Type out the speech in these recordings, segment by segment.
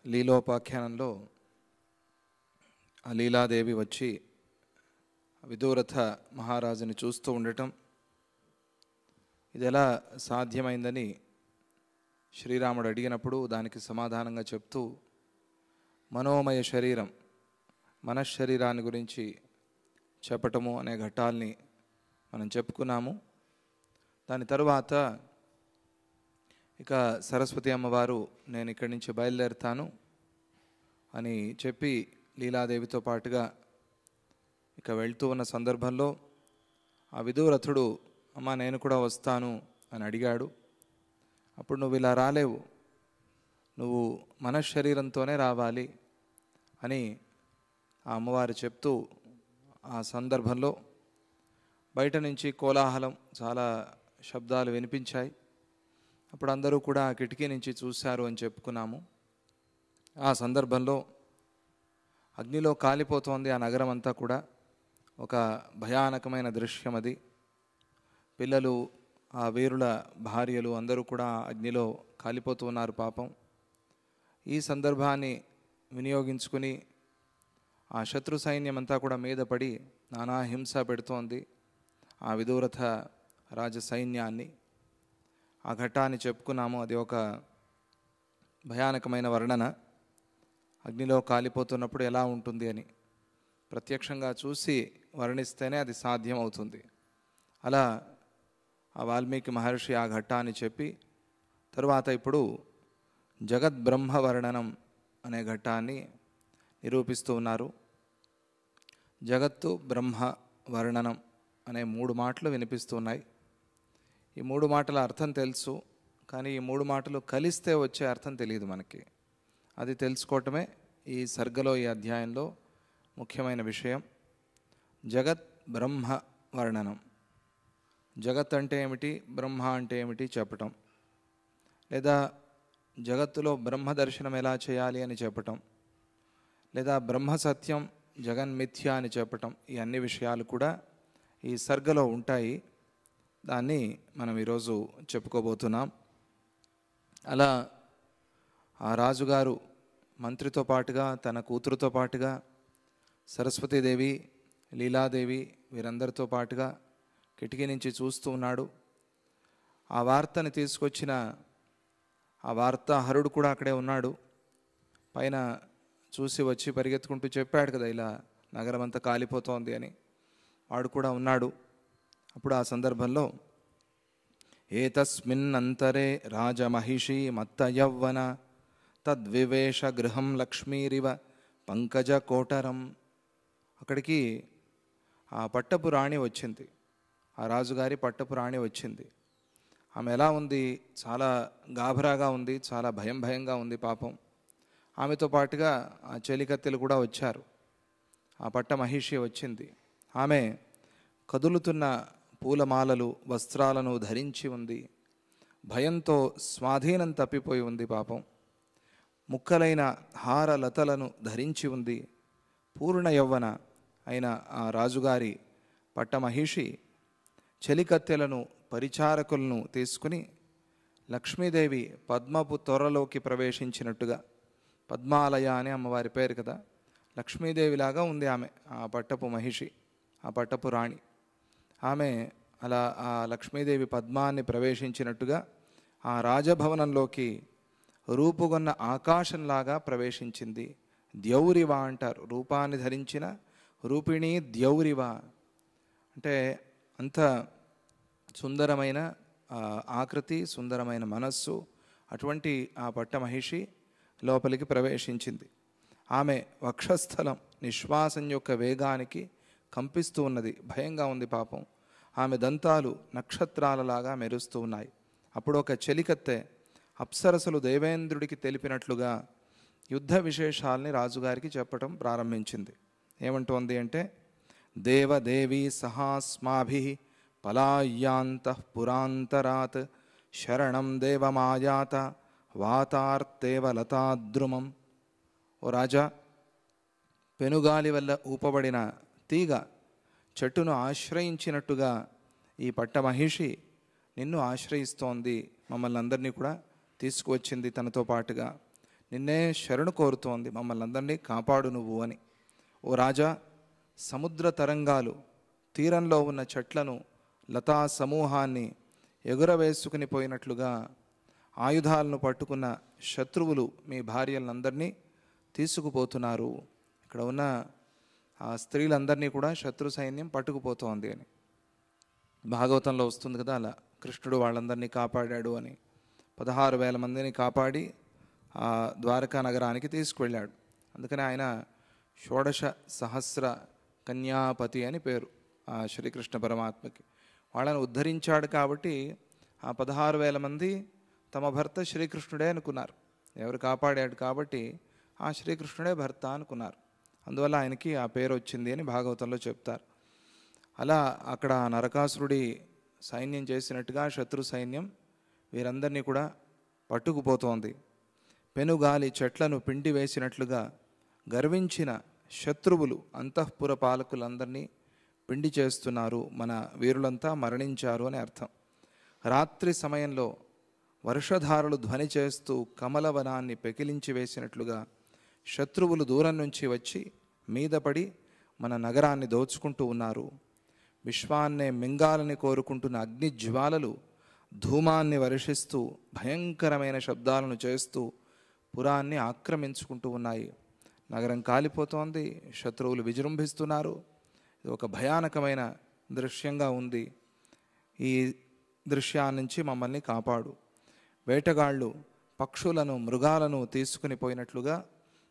లీలోపాఖ్యానంలో ఆ లీలాదేవి వచ్చి విదూరథ మహారాజుని చూస్తూ ఉండటం, ఇది ఎలా సాధ్యమైందని శ్రీరాముడు అడిగినప్పుడు దానికి సమాధానంగా చెప్తూ మనోమయ శరీరం, మనశ్శరీరాన్ని గురించి చెప్పటము అనే ఘట్టాల్ని మనం చెప్పుకున్నాము. దాని తరువాత ఇక సరస్వతి అమ్మవారు నేను ఇక్కడి నుంచి బయలుదేరుతాను అని చెప్పి లీలాదేవితో పాటుగా ఇక వెళ్తూ ఉన్న సందర్భంలో ఆ విదూరథుడు అమ్మ నేను కూడా వస్తాను అని అడిగాడు. అప్పుడు నువ్వు ఇలా రాలేవు, నువ్వు మనశ్శరీరంతోనే రావాలి అని ఆ అమ్మవారు చెప్తూ ఆ సందర్భంలో బయట నుంచి కోలాహలం, చాలా శబ్దాలు వినిపించాయి. అప్పుడు అందరూ కూడా ఆ కిటికీ నుంచి చూశారు అని చెప్పుకున్నాము. ఆ సందర్భంలో అగ్నిలో కాలిపోతోంది ఆ నగరం అంతా కూడా. ఒక భయానకమైన దృశ్యం అది. పిల్లలు, ఆ వీరుల భార్యలు అందరూ కూడా అగ్నిలో కాలిపోతూ ఉన్నారు పాపం. ఈ సందర్భాన్ని వినియోగించుకుని ఆ శత్రు సైన్యం అంతా కూడా మీద పడి నానా హింస పెడుతోంది ఆ విదూరథ రాజ సైన్యాన్ని. ఆ ఘట్టాన్ని చెప్పుకున్నాము. అది ఒక భయానకమైన వర్ణన. అగ్నిలో కాలిపోతున్నప్పుడు ఎలా ఉంటుంది అని ప్రత్యక్షంగా చూసి వర్ణిస్తేనే అది సాధ్యం అవుతుంది. అలా ఆ వాల్మీకి మహర్షి ఆ ఘట్టాన్ని చెప్పి తరువాత ఇప్పుడు జగద్బ్రహ్మ వర్ణనం అనే ఘట్టాన్ని నిరూపిస్తూ ఉన్నారు. జగత్తు బ్రహ్మ వర్ణనం అనే 3 మాటలు వినిపిస్తూ ఉన్నాయి. ఈ 3 మాటల అర్థం తెలుసు, కానీ ఈ 3 మాటలు కలిస్తే వచ్చే అర్థం తెలియదు మనకి. అది తెలుసుకోవటమే ఈ సర్గలో, ఈ అధ్యాయంలో ముఖ్యమైన విషయం. జగత్ బ్రహ్మ వర్ణనం. జగత్ అంటే ఏమిటి, బ్రహ్మ అంటే ఏమిటి చెప్పటం, లేదా జగత్తులో బ్రహ్మ దర్శనం ఎలా చేయాలి అని చెప్పటం, లేదా బ్రహ్మ సత్యం జగన్మిథ్య అని చెప్పటం, ఈ అన్ని విషయాలు కూడా ఈ సర్గలో ఉంటాయి. దాన్ని మనం ఈరోజు చెప్పుకోబోతున్నాం. అలా ఆ రాజుగారు మంత్రితో పాటుగా, తన కూతురుతో పాటుగా, సరస్వతీదేవి, లీలాదేవి వీరందరితో పాటుగా కిటికీ నుంచి చూస్తూ ఉన్నాడు. ఆ వార్తని తీసుకొచ్చిన ఆ వార్తాహరుడు కూడా అక్కడే ఉన్నాడు. పైన చూసి వచ్చి పరిగెత్తుకుంటూ చెప్పాడు కదా, ఇలా నగరం అంతా కాలిపోతోంది అని. వాడు కూడా ఉన్నాడు. అప్పుడు ఆ సందర్భంలో ఏతస్మిన్నంతరే రాజమహిషీ మత్తయవ్వన తద్వివేష గృహం లక్ష్మీరివ పంకజ కోటరం. అక్కడికి ఆ పట్టపు రాణి వచ్చింది, ఆ రాజుగారి పట్టపు రాణి వచ్చింది. ఆమె ఎలా ఉంది, చాలా గాభరాగా ఉంది, చాలా భయంగా ఉంది పాపం. ఆమెతో పాటుగా ఆ చెలికత్తెలు కూడా వచ్చారు. ఆ పట్ట మహిషి వచ్చింది. ఆమె కదులుతున్న పూలమాలలు, వస్త్రాలను ధరించి ఉంది. భయంతో స్వాధీనం తప్పిపోయి ఉంది పాపం. ముక్కలైన హారలతలను ధరించి ఉంది. పూర్ణ యవ్వన అయిన ఆ రాజుగారి పట్టమహిషి చెలికత్తెలను, పరిచారకులను తీసుకుని లక్ష్మీదేవి పద్మపు త్వరలోకి ప్రవేశించినట్టుగా, పద్మాలయ అని అమ్మవారి పేరు కదా, లక్ష్మీదేవిలాగా ఉంది ఆమె, ఆ పట్టపు మహిషి, ఆ పట్టపు రాణి. ఆమె అలా ఆ లక్ష్మీదేవి పద్మాన్ని ప్రవేశించినట్టుగా ఆ రాజభవనంలోకి రూపుగొన్న ఆకాశంలాగా ప్రవేశించింది. ద్యౌరివ అంటారు, రూపాన్ని ధరించిన రూపిణి ద్యౌరివ. అంటే అంత సుందరమైన ఆకృతి, సుందరమైన మనస్సు, అటువంటి ఆ పట్ట మహిషి లోపలికి ప్రవేశించింది. ఆమె వక్షస్థలం నిశ్వాసం యొక్క వేగానికి కంపిస్తూ ఉన్నది, భయంగా ఉంది పాపం. ఆమె దంతాలు నక్షత్రాలలాగా మెరుస్తూ ఉన్నాయి. అప్పుడు ఒక చెలికత్తె అప్సరసలు దేవేంద్రుడికి తెలిపినట్లుగా యుద్ధ విశేషాలని రాజుగారికి చెప్పటం ప్రారంభించింది. ఏమంటోంది అంటే, దేవదేవీ సహాస్మాభి పలాయాంతః పురాంతరాత్ శరణం దేవమాయాత వాతార్తేవ లతాద్రుమం. ఓ రాజా, పెనుగాలి వల్ల ఊపబడిన తీగ చెట్టును ఆశ్రయించినట్టుగా ఈ పట్టమహిషి నిన్ను ఆశ్రయిస్తోంది, మమ్మల్ని అందరినీ కూడా తీసుకువచ్చింది తనతో పాటుగా. నిన్నే శరణు కోరుతోంది, మమ్మల్ని అందరినీ కాపాడు నువ్వు అని. ఓ రాజా, సముద్ర తరంగాలు తీరంలో ఉన్న చెట్లను, లతా సమూహాన్ని ఎగురవేసుకుని పోయినట్లుగా ఆయుధాలను పట్టుకున్న శత్రువులు మీ భార్యలందరినీ తీసుకుపోతున్నారు. ఇక్కడ ఉన్న ఆ స్త్రీలందరినీ కూడా శత్రు సైన్యం పట్టుకుపోతోంది అని భాగవతంలో వస్తుంది కదా. అలా కృష్ణుడు వాళ్ళందరినీ కాపాడాడు అని 16,000 మందిని కాపాడి ఆ ద్వారకా నగరానికి తీసుకువెళ్ళాడు. అందుకని ఆయన షోడశ సహస్ర కన్యాపతి అని పేరు ఆ శ్రీకృష్ణ పరమాత్మకి. వాళ్ళని ఉద్ధరించాడు కాబట్టి ఆ 16,000 మంది తమ భర్త శ్రీకృష్ణుడే అనుకున్నారు. ఎవరు కాపాడాడు కాబట్టి ఆ శ్రీకృష్ణుడే భర్త అనుకున్నారు. అందువల్ల ఆయనకి ఆ పేరు వచ్చింది అని భాగవతంలో చెప్తారు. అలా అక్కడ నరకాసురుడి సైన్యం చేసినట్టుగా శత్రు సైన్యం వీరందరినీ కూడా పట్టుకుపోతోంది. పెనుగాలి చెట్లను పిండి వేసినట్లుగా గర్వించిన శత్రువులు అంతఃపుర పాలకులందరినీ పిండి చేస్తున్నారు. మన వీరులంతా మరణించారు అని అర్థం. రాత్రి సమయంలో వర్షధారలు ధ్వని చేస్తూ కమలవనాన్ని పెకిలించి వేసినట్లుగా శత్రువులు దూరం నుంచి వచ్చి మీద పడి మన నగరాన్ని దోచుకుంటూ ఉన్నారు. విశ్వాన్నే మింగాలని కోరుకుంటున్న అగ్ని జ్వాలలు ధూమాన్ని వర్షిస్తూ భయంకరమైన శబ్దాలను చేస్తూ పురాన్ని ఆక్రమించుకుంటూ ఉన్నాయి. నగరం కాలిపోతోంది, శత్రువులు విజృంభిస్తున్నారు. ఇది ఒక భయానకమైన దృశ్యంగా ఉంది. ఈ దృశ్యాన్నించి మమ్మల్ని కాపాడు. వేటగాళ్ళు పక్షులను మృగాలను తీసుకుని పోయినట్లుగా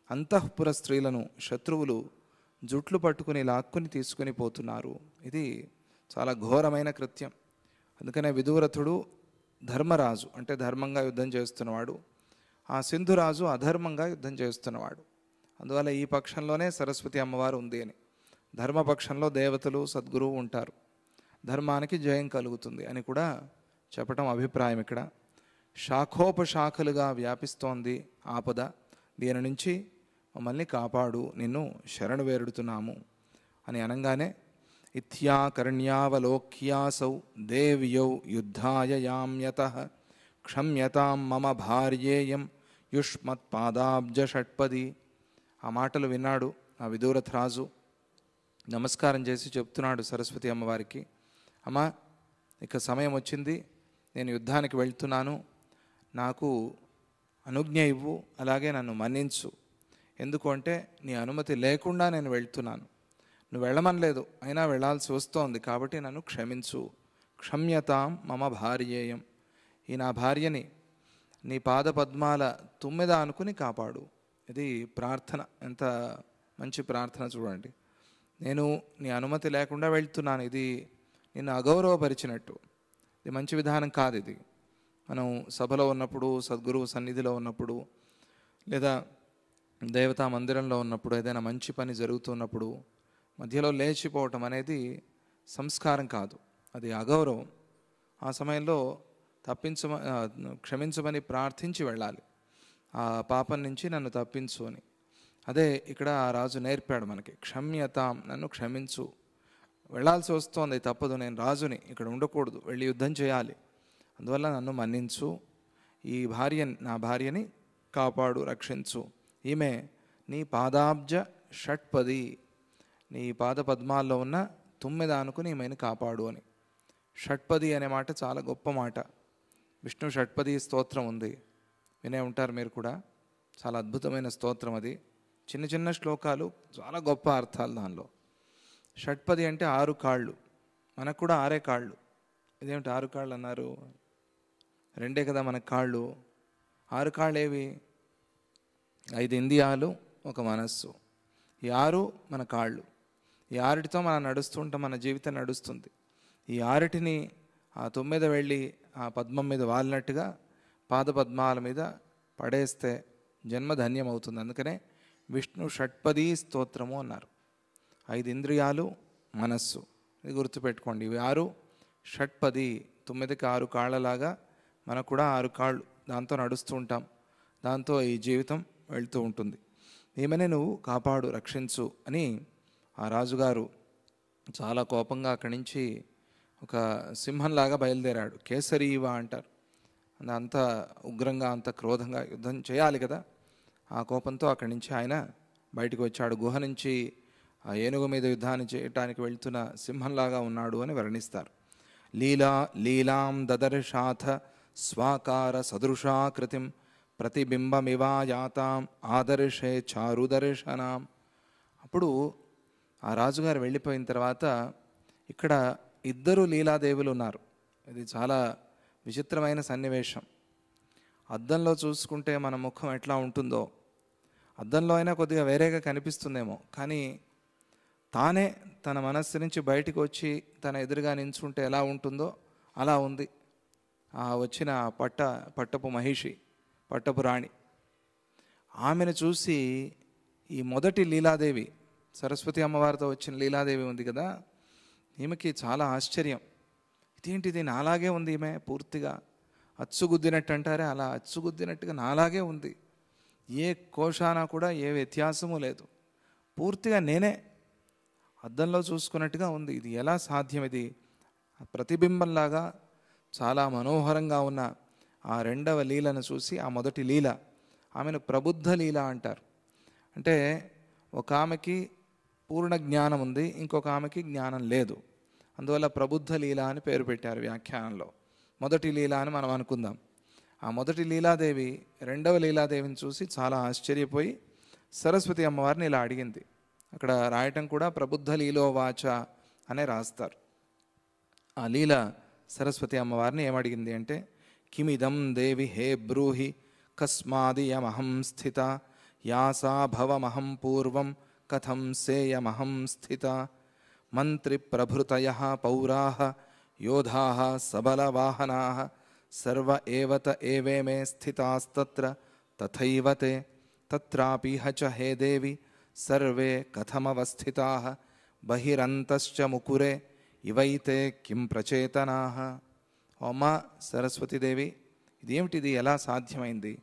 అంతఃపుర స్త్రీలను శత్రువులు జుట్లు పట్టుకుని లాక్కుని తీసుకుని పోతున్నారు. ఇది చాలా ఘోరమైన కృత్యం. అందుకనే విదురథుడు ధర్మరాజు అంటే ధర్మంగా యుద్ధం చేస్తున్నవాడు, ఆ సింధురాజు అధర్మంగా యుద్ధం చేస్తున్నవాడు. అందువల్ల ఈ పక్షంలోనే సరస్వతి అమ్మవారు ఉంది అని. ధర్మపక్షంలో దేవతలు సద్గురువు ఉంటారు, ధర్మానికి జయం కలుగుతుంది అని కూడా చెప్పటం అభిప్రాయం. ఇక్కడ శాఖోపశాఖలుగా వ్యాపిస్తోంది ఆపద, దీని నుంచి మమ్మల్ని కాపాడు, నిన్ను శరణు వేడుతున్నాము అని అనగానే ఇత్యాకర్ణ్యావలోక్యాసౌ దేవ్యౌ యుద్ధాయ యామ్యతః క్షమ్యతాం మమ భార్యేయం యుష్మత్పాదాబ్జ షట్పది. ఆ మాటలు విన్నాడు ఆ విదురథరాజు. నమస్కారం చేసి చెప్తున్నాడు సరస్వతి అమ్మవారికి, అమ్మ ఇక సమయం వచ్చింది, నేను యుద్ధానికి వెళ్తున్నాను, నాకు అనుజ్ఞ ఇవ్వు, అలాగే నన్ను మన్నించు. ఎందుకు అంటే నీ అనుమతి లేకుండా నేను వెళ్తున్నాను, నువ్వు వెళ్ళమనలేదు అయినా వెళ్ళాల్సి వస్తోంది, కాబట్టి నన్ను క్షమించు. క్షమ్యతాం మమ భార్యేయం, ఈ నా భార్యని నీ పాద పద్మాల తుమ్మెద అనుకుని కాపాడు. ఇది ప్రార్థన, ఎంత మంచి ప్రార్థన చూడండి. నేను నీ అనుమతి లేకుండా వెళ్తున్నాను, ఇది నిన్ను అగౌరవపరిచినట్టు, ఇది మంచి విధానం కాదు. ఇది మనం సభలో ఉన్నప్పుడు, సద్గురువు సన్నిధిలో ఉన్నప్పుడు, లేదా దేవతా మందిరంలో ఉన్నప్పుడు, ఏదైనా మంచి పని జరుగుతున్నప్పుడు మధ్యలో లేచిపోవటం అనేది సంస్కారం కాదు, అది అగౌరవం. ఆ సమయంలో క్షమించమని ప్రార్థించి వెళ్ళాలి, ఆ పాపం నుంచి నన్ను తప్పించు అని. అదే ఇక్కడ ఆ రాజు నేర్పాడు మనకి, క్షమ్యతాం, నన్ను క్షమించు. వెళ్ళాల్సి వస్తోంది, తప్పదు, నేను రాజుని, ఇక్కడ ఉండకూడదు, వెళ్ళి యుద్ధం చేయాలి, అందువల్ల నన్ను మన్నించు, ఈ నా భార్యని కాపాడు, రక్షించు. ఈమె నీ పాదాబ్జ షట్పది, నీ పాద పద్మాల్లో ఉన్న తుమ్మెద అనుకుని ఈమెను కాపాడు అని. షట్పది అనే మాట చాలా గొప్ప మాట. విష్ణు షట్పది స్తోత్రం ఉంది, వినే ఉంటారు మీరు కూడా. చాలా అద్భుతమైన స్తోత్రం అది. చిన్న చిన్న శ్లోకాలు, చాలా గొప్ప అర్థాలు దానిలో. షట్పది అంటే 6 కాళ్ళు, మనకు కూడా 6 కాళ్ళు. ఇదేమిటి 6 కాళ్ళు అన్నారు? 2 కదా మనకు కాళ్ళు. 6 కాళ్ళు ఏవి? 5 ఇంద్రియాలు, 1 మనస్సు. ఈ 6 మన కాళ్ళు. ఈ 6టితో మనం నడుస్తుంటాం, మన జీవితం నడుస్తుంది. ఈ 6టిని ఆ తుమ్మెద వెళ్ళి ఆ పద్మం మీద వాలినట్టుగా పాద పద్మాల మీద పడేస్తే జన్మ ధన్యం అవుతుంది. అందుకనే విష్ణు షట్పది స్తోత్రము అన్నారు. 5 ఇంద్రియాలు, మనస్సు, ఇది గుర్తుపెట్టుకోండి. ఇవి 6 షట్పది. తుమ్మెదకి 6 కాళ్ళలాగా మనకు కూడా 6 కాళ్ళు, దాంతో నడుస్తూ ఉంటాం, దాంతో ఈ జీవితం వెళ్తూ ఉంటుంది. ఈమెనే నువ్వు కాపాడు, రక్షించు అని ఆ రాజుగారు చాలా కోపంగా అక్కడి నుంచి ఒక సింహంలాగా బయలుదేరాడు. కేసరీవ అంటారు, అంత ఉగ్రంగా, అంత క్రోధంగా యుద్ధం చేయాలి కదా. ఆ కోపంతో అక్కడి నుంచి ఆయన బయటకు వచ్చాడు. గుహ నుంచి ఆ ఏనుగు మీద యుద్ధాన్ని చేయటానికి వెళ్తున్న సింహంలాగా ఉన్నాడు అని వర్ణిస్తారు. లీలాం దదర్శాథ స్వాకార సదృశాకృతిం ప్రతిబింబమివాయాతాం ఆదర్శే చారుదర్శనాం. అప్పుడు ఆ రాజుగారు వెళ్ళిపోయిన తర్వాత ఇక్కడ ఇద్దరు లీలాదేవులు ఉన్నారు. ఇది చాలా విచిత్రమైన సన్నివేశం. అద్దంలో చూసుకుంటే మన ముఖం ఎట్లా ఉంటుందో, అద్దంలో అయినా కొద్దిగా వేరేగా కనిపిస్తుందేమో, కానీ తానే తన మనస్సు నుంచి బయటికి వచ్చి తన ఎదురుగా నించుంటే ఎలా ఉంటుందో అలా ఉంది ఆ వచ్చిన పట్టపు మహిషి, పట్టపు రాణి. ఆమెను చూసి ఈ మొదటి లీలాదేవి, సరస్వతి అమ్మవారితో వచ్చిన లీలాదేవి ఉంది కదా, ఈమెకి చాలా ఆశ్చర్యం. ఇదేంటిది, నాలాగే ఉంది ఈమె, పూర్తిగా అచ్చుగుద్దినట్టు అంటారే అలా అచ్చుగుద్దినట్టుగా నాలాగే ఉంది. ఏ కోశానా కూడా ఏ వ్యత్యాసము లేదు, పూర్తిగా నేనే అద్దంలో చూసుకున్నట్టుగా ఉంది. ఇది ఎలా సాధ్యం? ఇది ప్రతిబింబంలాగా చాలా మనోహరంగా ఉన్న ఆ రెండవ లీలను చూసి, ఆ మొదటి లీల ఆమెను ప్రబుద్ధ లీల అంటారు. అంటే ఒక ఆమెకి పూర్ణ జ్ఞానం ఉంది, ఇంకొక ఆమెకి జ్ఞానం లేదు. అందువల్ల ప్రబుద్ధ లీల అని పేరు పెట్టారు వ్యాఖ్యానంలో. మొదటి లీల అని మనం అనుకుందాం. ఆ మొదటి లీలాదేవి రెండవ లీలాదేవిని చూసి చాలా ఆశ్చర్యపోయి సరస్వతి అమ్మవారిని ఇలా అడిగింది. అక్కడ రాయటం కూడా ప్రబుద్ధ లీలోవాచ అనే రాస్తారు. ఆ లీల సరస్వతి అమ్మవారిని ఏమడిగింది అంటే, కిమిదం దేవి హే బ్రూహి కస్మాదియమహం స్థిత యాసా భవమహం పూర్వం కథం సేయమహం స్థిత మంత్రి ప్రభృతయః పౌరాః యోధాః సబలవాహనాః సర్వ ఏవత ఏవేమే స్థితాస్తత్ర తథైవ తే తత్రాపిహ చ హే దేవి సర్వే కథమవస్థితాః బహిరంతశ్చ ముకురే ఇవైతే కిం ప్రచేతనాః. అమ్మ సరస్వతీదేవి, ఇదేమిటిది, ఎలా సాధ్యమైంది?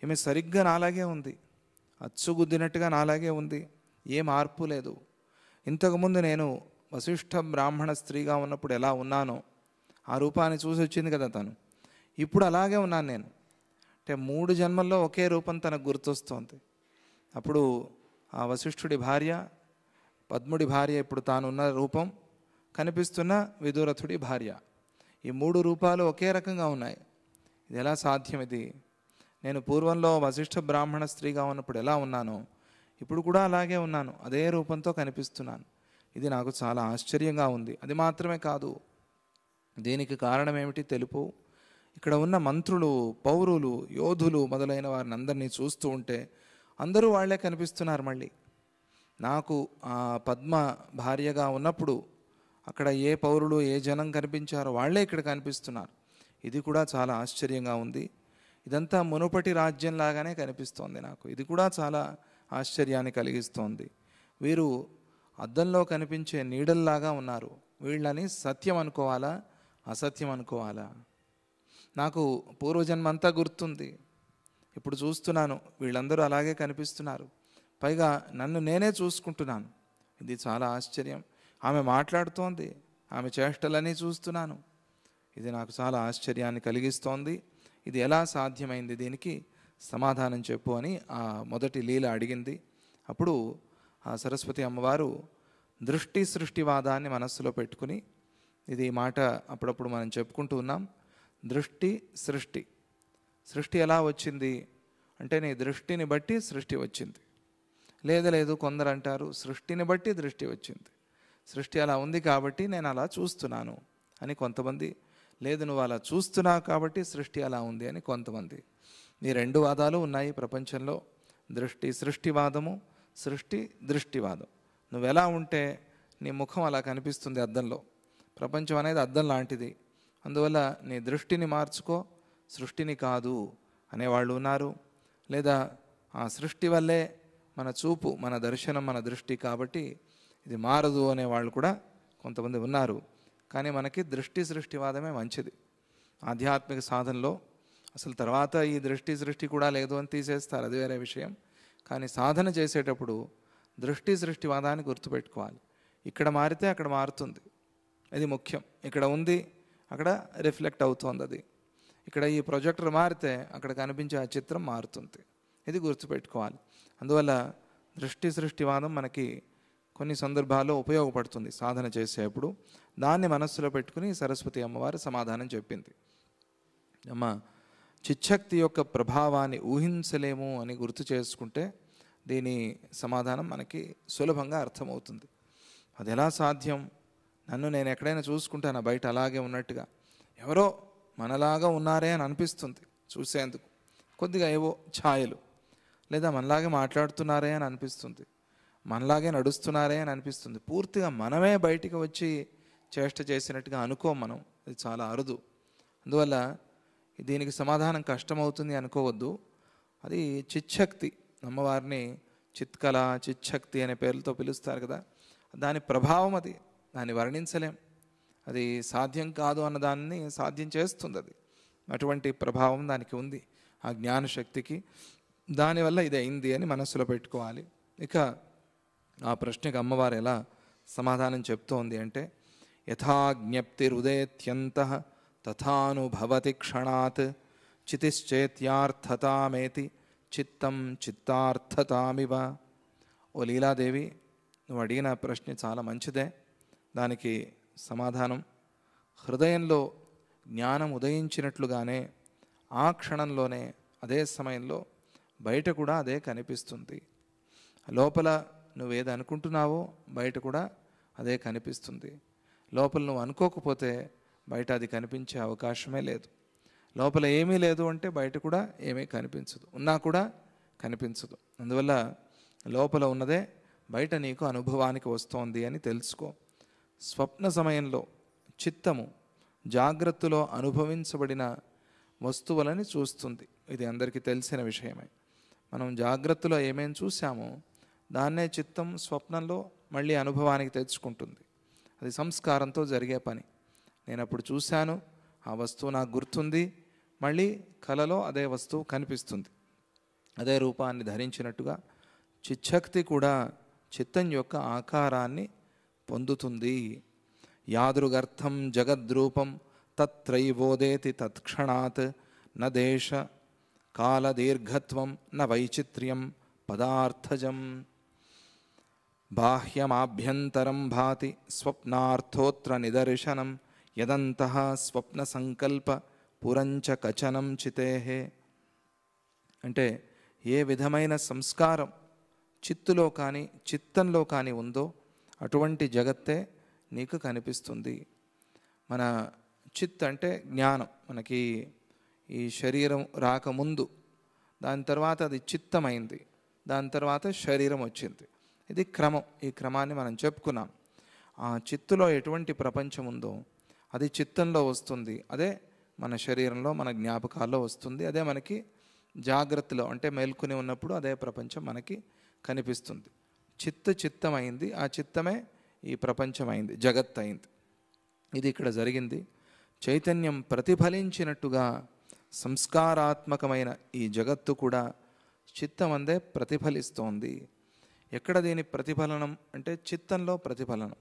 ఈమె సరిగ్గా నాలాగే ఉంది, అచ్చుగుద్దినట్టుగా నాలాగే ఉంది, ఏ మార్పు లేదు. ఇంతకుముందు నేను వశిష్ఠ బ్రాహ్మణ స్త్రీగా ఉన్నప్పుడు ఎలా ఉన్నానో ఆ రూపాన్ని చూసి వచ్చింది కదా తను, ఇప్పుడు అలాగే ఉన్నాను నేను. అంటే 3 జన్మల్లో ఒకే రూపం తనకు గుర్తొస్తోంది. అప్పుడు ఆ వశిష్ఠుడి భార్య, పద్ముడి భార్య, ఇప్పుడు తానున్న రూపం, కనిపిస్తున్న విదురథుడి భార్య, ఈ 3 రూపాలు ఒకే రకంగా ఉన్నాయి. ఇది ఎలా సాధ్యం? ఇది నేను పూర్వంలో వశిష్ఠ బ్రాహ్మణ స్త్రీగా ఉన్నప్పుడు ఎలా ఉన్నానో ఇప్పుడు కూడా అలాగే ఉన్నాను, అదే రూపంతో కనిపిస్తున్నాను. ఇది నాకు చాలా ఆశ్చర్యంగా ఉంది. అది మాత్రమే కాదు, దీనికి కారణం ఏమిటి తెలుపు. ఇక్కడ ఉన్న మంత్రులు, పౌరులు, యోధులు మొదలైన వారిని అందరినీ చూస్తూ ఉంటే అందరూ వాళ్లే కనిపిస్తున్నారు. మళ్ళీ నాకు ఆ పద్మ భార్యగా ఉన్నప్పుడు అక్కడ ఏ పౌరులు, ఏ జనం కనిపించారో వాళ్లే ఇక్కడ కనిపిస్తున్నారు. ఇది కూడా చాలా ఆశ్చర్యంగా ఉంది. ఇదంతా మునుపటి రాజ్యంలాగానే కనిపిస్తోంది నాకు. ఇది కూడా చాలా ఆశ్చర్యాన్ని కలిగిస్తోంది. వీరు అద్దంలో కనిపించే నీడల్లాగా ఉన్నారు. వీళ్ళని సత్యం అనుకోవాలా, అసత్యం అనుకోవాలా? నాకు పూర్వజన్మంతా గుర్తుంది, ఇప్పుడు చూస్తున్నాను వీళ్ళందరూ అలాగే కనిపిస్తున్నారు, పైగా నన్ను నేనే చూసుకుంటున్నాను. ఇది చాలా ఆశ్చర్యం. ఆమె మాట్లాడుతోంది, ఆమె చేష్టలన్నీ చూస్తున్నాను. ఇది నాకు చాలా ఆశ్చర్యాన్ని కలిగిస్తోంది. ఇది ఎలా సాధ్యమైంది, దీనికి సమాధానం చెప్పు అని ఆ మొదటి లీల అడిగింది. అప్పుడు ఆ సరస్వతి అమ్మవారు దృష్టి సృష్టివాదాన్ని మనస్సులో పెట్టుకుని, ఇది మాట అప్పుడప్పుడు మనం చెప్పుకుంటూ ఉన్నాం, దృష్టి సృష్టి. సృష్టి ఎలా వచ్చింది అంటే నీ దృష్టిని బట్టి సృష్టి వచ్చింది. లేదు కొందరు అంటారు సృష్టిని బట్టి దృష్టి వచ్చింది, సృష్టి అలా ఉంది కాబట్టి నేను అలా చూస్తున్నాను అని కొంతమంది, లేదు నువ్వు అలా చూస్తున్నావు కాబట్టి సృష్టి అలా ఉంది అని కొంతమంది. ఈ 2 వాదాలు ఉన్నాయి ప్రపంచంలో, దృష్టి సృష్టివాదము, సృష్టి దృష్టివాదం. నువ్వెలా ఉంటే నీ ముఖం అలా కనిపిస్తుంది అద్దంలో. ప్రపంచం అనేది అద్దం లాంటిది, అందువల్ల నీ దృష్టిని మార్చుకో, సృష్టిని కాదు అనేవాళ్ళు ఉన్నారు. లేదా ఆ సృష్టి వల్లే మన చూపు, మన దర్శనం, మన దృష్టి కాబట్టి ఇది మారదు అనేవాళ్ళు కూడా కొంతమంది ఉన్నారు. కానీ మనకి దృష్టి సృష్టివాదమే మంచిది. ఆధ్యాత్మిక సాధనలో అసలు తర్వాత ఈ దృష్టి సృష్టి కూడా లేదు అని తీసేస్తారు, అది వేరే విషయం. కానీ సాధన చేసేటప్పుడు దృష్టి సృష్టివాదాన్ని గుర్తుపెట్టుకోవాలి. ఇక్కడ మారితే అక్కడ మారుతుంది, అది ముఖ్యం. ఇక్కడ ఉంది, అక్కడ రిఫ్లెక్ట్ అవుతుంది అది. ఇక్కడ ఈ ప్రొజెక్టర్ మారితే అక్కడ కనిపించే ఆ చిత్రం మారుతుంది. ఇది గుర్తుపెట్టుకోవాలి. అందువల్ల దృష్టి సృష్టివాదం మనకి కొన్ని సందర్భాల్లో ఉపయోగపడుతుంది సాధన చేసేప్పుడు. దాన్ని మనస్సులో పెట్టుకుని సరస్వతి అమ్మవారు సమాధానం చెప్పింది. అమ్మ, చిచ్చక్తి యొక్క ప్రభావాన్ని ఊహించలేము అని గుర్తు చేసుకుంటే దీని సమాధానం మనకి సులభంగా అర్థమవుతుంది. అది ఎలా సాధ్యం? నన్ను నేను ఎక్కడైనా చూసుకుంటాను బయట అలాగే ఉన్నట్టుగా, ఎవరో మనలాగా ఉన్నారే అని అనిపిస్తుంది చూసేందుకు. కొద్దిగా ఏవో ఛాయలు, లేదా మనలాగే మాట్లాడుతున్నారే అని అనిపిస్తుంది, మనలాగే నడుస్తున్నారే అని అనిపిస్తుంది. పూర్తిగా మనమే బయటికి వచ్చి చేష్ట చేసినట్టుగా అనుకోం మనం. ఇది చాలా అరుదు. అందువల్ల దీనికి సమాధానం కష్టమవుతుంది అనుకోవద్దు. అది చిచ్చక్తి, అమ్మవారిని చిత్కళ, చిచ్చక్తి అనే పేర్లతో పిలుస్తారు కదా, దాని ప్రభావం అది. దాన్ని వర్ణించలేం. అది సాధ్యం కాదు అన్నదాన్ని సాధ్యం చేస్తుంది. అది అటువంటి ప్రభావం దానికి ఉంది, ఆ జ్ఞానశక్తికి. దానివల్ల ఇది అయింది అని మనస్సులో పెట్టుకోవాలి. ఇక ఆ ప్రశ్నకు అమ్మవారు ఎలా సమాధానం చెప్తోంది అంటే, యథా జ్ఞప్తిరుదేత్యంతః తథానుభవతి క్షణాత్ చితిశ్చేత్యార్థతామేతి చిత్తం చిత్తార్థతామివ. ఓ లీలాదేవి, నువ్వు అడిగిన ప్రశ్న చాలా మంచిదే. దానికి సమాధానం, హృదయంలో జ్ఞానం ఉదయించినట్లుగానే ఆ క్షణంలోనే అదే సమయంలో బయట కూడా అదే కనిపిస్తుంది. లోపల నువ్వేది అనుకుంటున్నావో బయట కూడా అదే కనిపిస్తుంది. లోపల నువ్వు అనుకోకపోతే బయట అది కనిపించే అవకాశమే లేదు. లోపల ఏమీ లేదు అంటే బయట కూడా ఏమీ కనిపించదు, ఉన్నా కూడా కనిపించదు. అందువల్ల లోపల ఉన్నదే బయట నీకు అనుభవానికి వస్తోంది అని తెలుసుకో. స్వప్న సమయంలో చిత్తము జాగ్రత్తలో అనుభవించబడిన వస్తువులని చూస్తుంది. ఇది అందరికీ తెలిసిన విషయమే. మనం జాగ్రత్తలో ఏమేమి చూసామో దాన్నే చిత్తం స్వప్నంలో మళ్ళీ అనుభవానికి తెచ్చుకుంటుంది. అది సంస్కారంతో జరిగే పని. నేను అప్పుడు చూశాను, ఆ వస్తువు నాకు గుర్తుంది, మళ్ళీ కలలో అదే వస్తువు కనిపిస్తుంది. అదే రూపాన్ని ధరించినట్టుగా చిచ్చక్తి కూడా చిత్తం యొక్క ఆకారాన్ని పొందుతుంది. యాదృగర్థం జగద్రూపం తత్రైవోదేతి తత్క్షణాత్ న దేశ కాల దీర్ఘత్వం న వైచిత్ర్యం పదార్థజం. బాహ్యమాభ్యంతరం భాతి స్వప్నార్థోత్ర నిదర్శనం యదంతః స్వప్న సంకల్ప పురంచ కచనం చితేహే. అంటే ఏ విధమైన సంస్కారం చిత్తులో కానీ చిత్తంలో కానీ ఉందో అటువంటి జగత్తే నీకు కనిపిస్తుంది. మన చిత్ అంటే జ్ఞానం. మనకి ఈ శరీరం రాకముందు, దాని తర్వాత అది చిత్తమైంది, దాని తర్వాత శరీరం వచ్చింది. ఇది క్రమం. ఈ క్రమాన్ని మనం చెప్పుకున్నాం. ఆ చిత్తులో ఎటువంటి ప్రపంచం ఉందో అది చిత్తంలో వస్తుంది, అదే మన శరీరంలో మన జ్ఞాపకాల్లో వస్తుంది, అదే మనకి జాగ్రత్తలో అంటే మేల్కొని ఉన్నప్పుడు అదే ప్రపంచం మనకి కనిపిస్తుంది. చిత్తమైంది, ఆ చిత్తమే ఈ ప్రపంచమైంది, జగత్ అయింది. ఇది ఇక్కడ జరిగింది. చైతన్యం ప్రతిఫలించినట్టుగా సంస్కారాత్మకమైన ఈ జగత్తు కూడా చిత్తమందే ప్రతిఫలిస్తోంది. ఎక్కడ దీని ప్రతిఫలనం అంటే చిత్తంలో ప్రతిఫలనం.